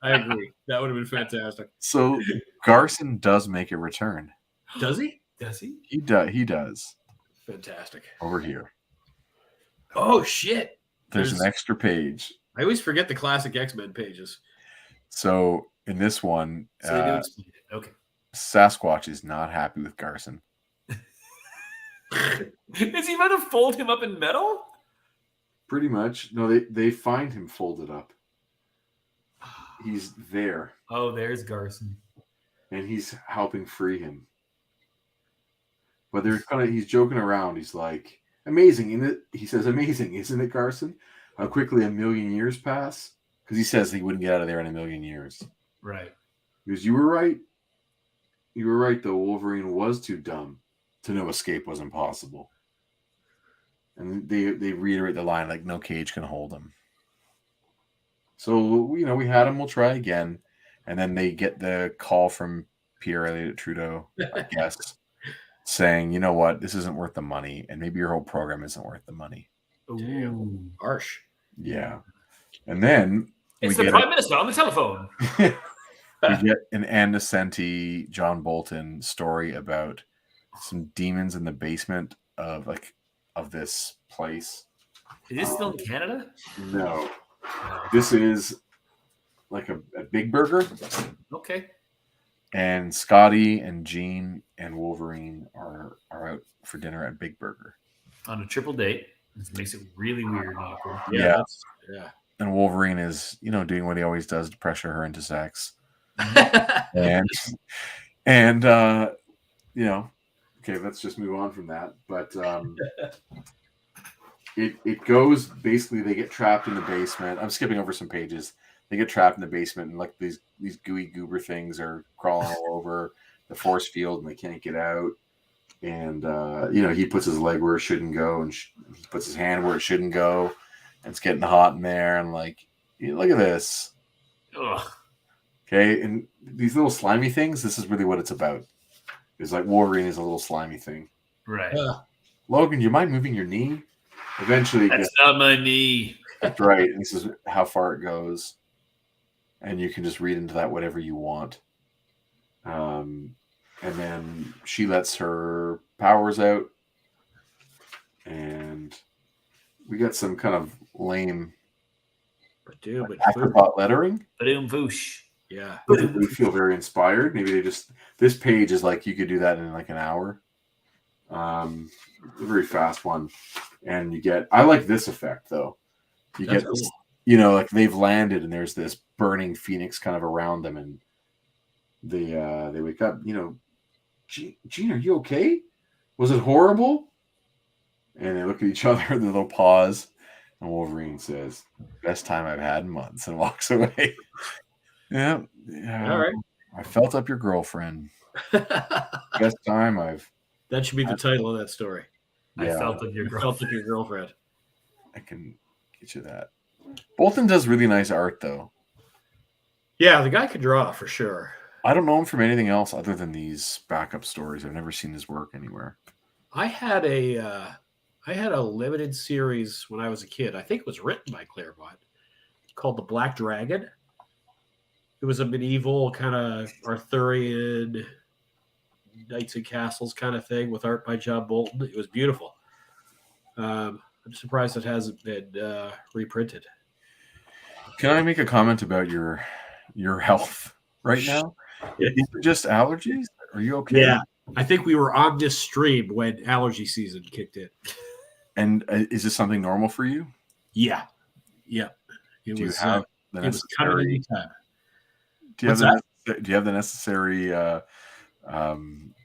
I agree. That would have been fantastic. So Garson does make a return. Does he? Does he? He does. Fantastic. Over here. Oh shit! There's an extra page. I always forget the classic X-Men pages. So in this one, okay. Sasquatch is not happy with Garson. Is he about to fold him up in metal? Pretty much. No, they find him folded up. He's there. Oh, there's Garson. And he's helping free him. But he's joking around. He's like, amazing, isn't it? He says, amazing, isn't it, Garson? How quickly a million years pass? Because he says he wouldn't get out of there in a million years. Right. Because you were right. You were right, though. Wolverine was too dumb to know escape wasn't possible. And they reiterate the line, like, no cage can hold him. So, we had him, we'll try again. And then they get the call from Pierre Elliott Trudeau, I guess, saying, you know what, this isn't worth the money, and maybe your whole program isn't worth the money. Ooh, harsh. Yeah. And then it's the Prime Minister on the telephone. We get an Ann Nesenti, John Bolton story about some demons in the basement of this place. Is this still in Canada? No. This is like a Big Burger. Okay. And Scotty and Jean and Wolverine are out for dinner at Big Burger. On a triple date. This makes it really weird and awkward. Yeah. And Wolverine is, doing what he always does to pressure her into sex. and okay, let's just move on from that. But it goes, basically they get trapped in the basement. I'm skipping over some pages. They get trapped in the basement, and like these gooey goober things are crawling all over the force field, and they can't get out. And he puts his leg where it shouldn't go, and he puts his hand where it shouldn't go, and it's getting hot in there. And like, look at this. Ugh. Okay, and these little slimy things. This is really what it's about. It's like Wolverine is a little slimy thing. Right. Logan, do you mind moving your knee? Eventually, that's not my knee. That's right. And this is how far it goes. And you can just read into that whatever you want. And then she lets her powers out. And we got some kind of lame afterthought lettering. Voosh. Yeah. We feel very inspired. Maybe this page is like you could do that in like an hour. A very fast one. And I like this effect though. That's cool. Like they've landed and there's this burning phoenix kind of around them, and they wake up. Gene, are you okay? Was it horrible? And they look at each other and they'll pause. And Wolverine says, "Best time I've had in months," and walks away. Yeah. All right. I felt up your girlfriend. Best time I've That should be the title of that story. I felt like your I felt like your girlfriend. I can get you that. Bolton does really nice art, though. Yeah, the guy could draw for sure. I don't know him from anything else other than these backup stories. I've never seen his work anywhere. I had a limited series when I was a kid. I think it was written by Claremont, called The Black Dragon. It was a medieval kind of Arthurian Knights and Castles kind of thing with art by John Bolton. It was beautiful. I'm surprised it hasn't been reprinted. Can I make a comment about your health right now? Yeah. These are just allergies? Are you okay? Yeah. I think we were on this stream when allergy season kicked in. And is this something normal for you? Yeah. Yeah. Do you have the necessary? Do you have the necessary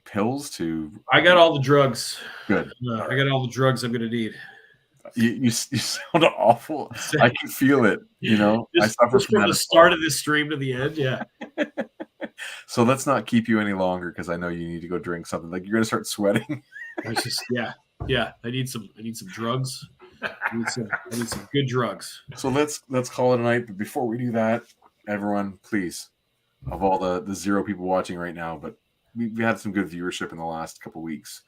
pills to? I got all the drugs. Good. I got all the drugs I'm going to need. You sound awful. I can feel it. You know, I suffer from the start of this stream to the end. Yeah. So let's not keep you any longer because I know you need to go drink something. Like you're going to start sweating. Yeah. I need some drugs. I need some good drugs. So let's call it a night. But before we do that, everyone, please, of all the 0 people watching right now, but we had some good viewership in the last couple of weeks.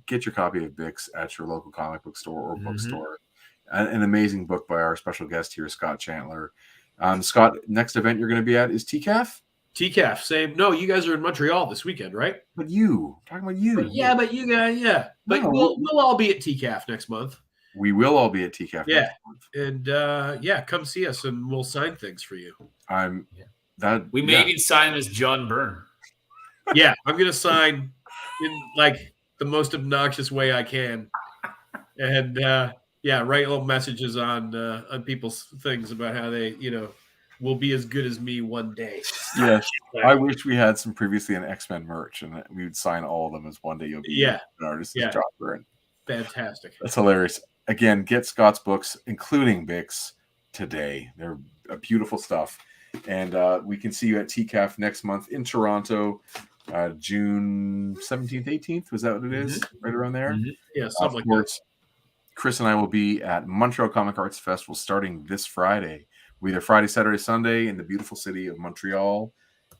Get your copy of Bix at your local comic book store or bookstore. An amazing book by our special guest here, Scott Chantler. Scott, next event you're going to be at is TCAF? TCAF, same. No, you guys are in Montreal this weekend, right? But talking about you. But you guys, yeah. But we'll all be at TCAF next month. We will all be at TCAF next month. And come see us and we'll sign things for you. We may even sign as John Byrne. Yeah, I'm going to sign in like the most obnoxious way I can. And write little messages on people's things about how they, will be as good as me one day. Yes. I wish we had some previously an X-Men merch and we would sign all of them as one day you'll be an artist as John Byrne. Fantastic. That's hilarious. Again, get Scott's books, including Bix, today. They're beautiful stuff. And we can see you at TCAF next month in Toronto, June 17th, 18th. Was that what it is? Right around there? Yeah, something like that. Chris and I will be at Montreal Comic Arts Festival starting this Friday. We're either Friday, Saturday, Sunday in the beautiful city of Montreal,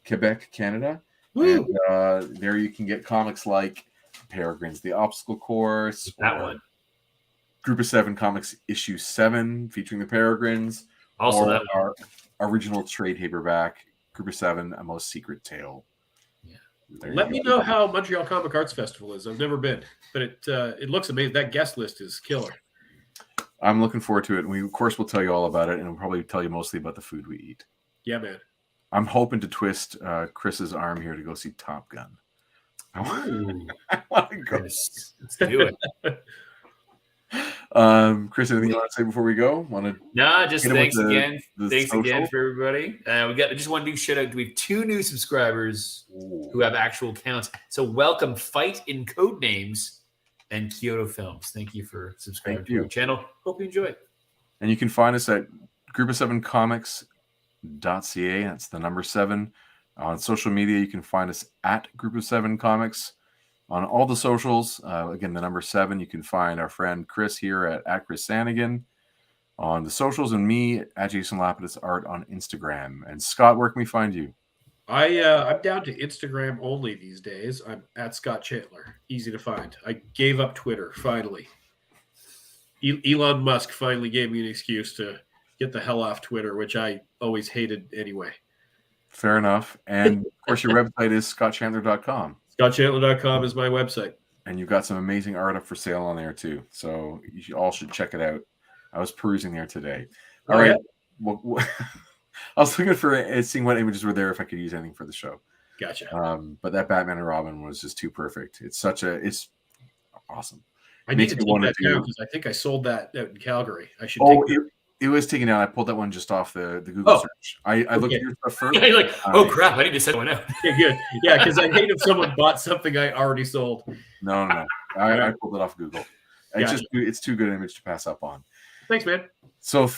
Quebec, Canada. Woo! And there you can get comics like Peregrine's The Obstacle Course. That one. Group of 7 Comics issue 7 featuring the Peregrines. Also that our original trade paperback, Group of 7, A Most Secret Tale. Yeah. Let me know how Montreal Comic Arts Festival is. I've never been, but it looks amazing. That guest list is killer. I'm looking forward to it. And we, of course, will tell you all about it, and we'll probably tell you mostly about the food we eat. Yeah, man. I'm hoping to twist Chris's arm here to go see Top Gun. I want to go. Let's do it. Chris, anything you want to say before we go? Just thanks again. Thanks again for everybody. I just want to do shout out. We have 2 new subscribers who have actual accounts. So welcome, Fight in Code Names and Kyoto Films. Thank you for subscribing to our channel. Hope you enjoy it. And you can find us at group of7comics.ca. That's the number 7. On social media, you can find us at Group of 7 Comics. On all the socials, again, the number 7, you can find our friend Chris here at Chris Sanagan on the socials, and me at Jason Lapidus Art on Instagram. And Scott, where can we find you? I'm down to Instagram only these days. I'm at Scott Chantler. Easy to find. I gave up Twitter, finally. Elon Musk finally gave me an excuse to get the hell off Twitter, which I always hated anyway. All enough. And, of course, your website is scottchandler.com. ScottChandler.com is my website. And you've got some amazing art up for sale on there, too. So you all should check it out. I was perusing there today. All right. Well, I was looking for seeing what images were there if I could use anything for the show. Gotcha. But that Batman and Robin was just too perfect. It's awesome. I need to take that down because I think I sold that out in Calgary. I should it was taken down. I pulled that one just off the Google search. I looked at your stuff first. You're like, oh crap, I need to send one out. Yeah, good. Yeah, because I hate if someone bought something I already sold. No. I pulled it off Google. It's too good an image to pass up on. Thanks, man. So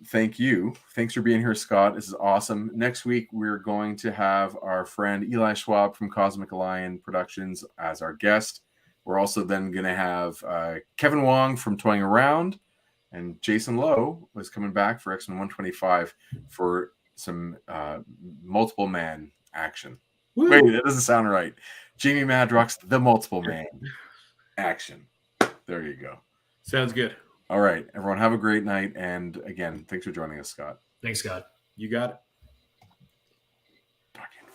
thank you. Thanks for being here, Scott. This is awesome. Next week, we're going to have our friend Eli Schwab from Cosmic Lion Productions as our guest. We're also then going to have Kevin Wong from Toying Around, and Jason Lowe was coming back for X-Men 125 for some multiple man action. Woo. Wait, that doesn't sound right. Jamie Madrox's The Multiple Man action. There you go. Sounds good. All right, everyone, have a great night. And again, thanks for joining us, Scott. Thanks, Scott. You got it.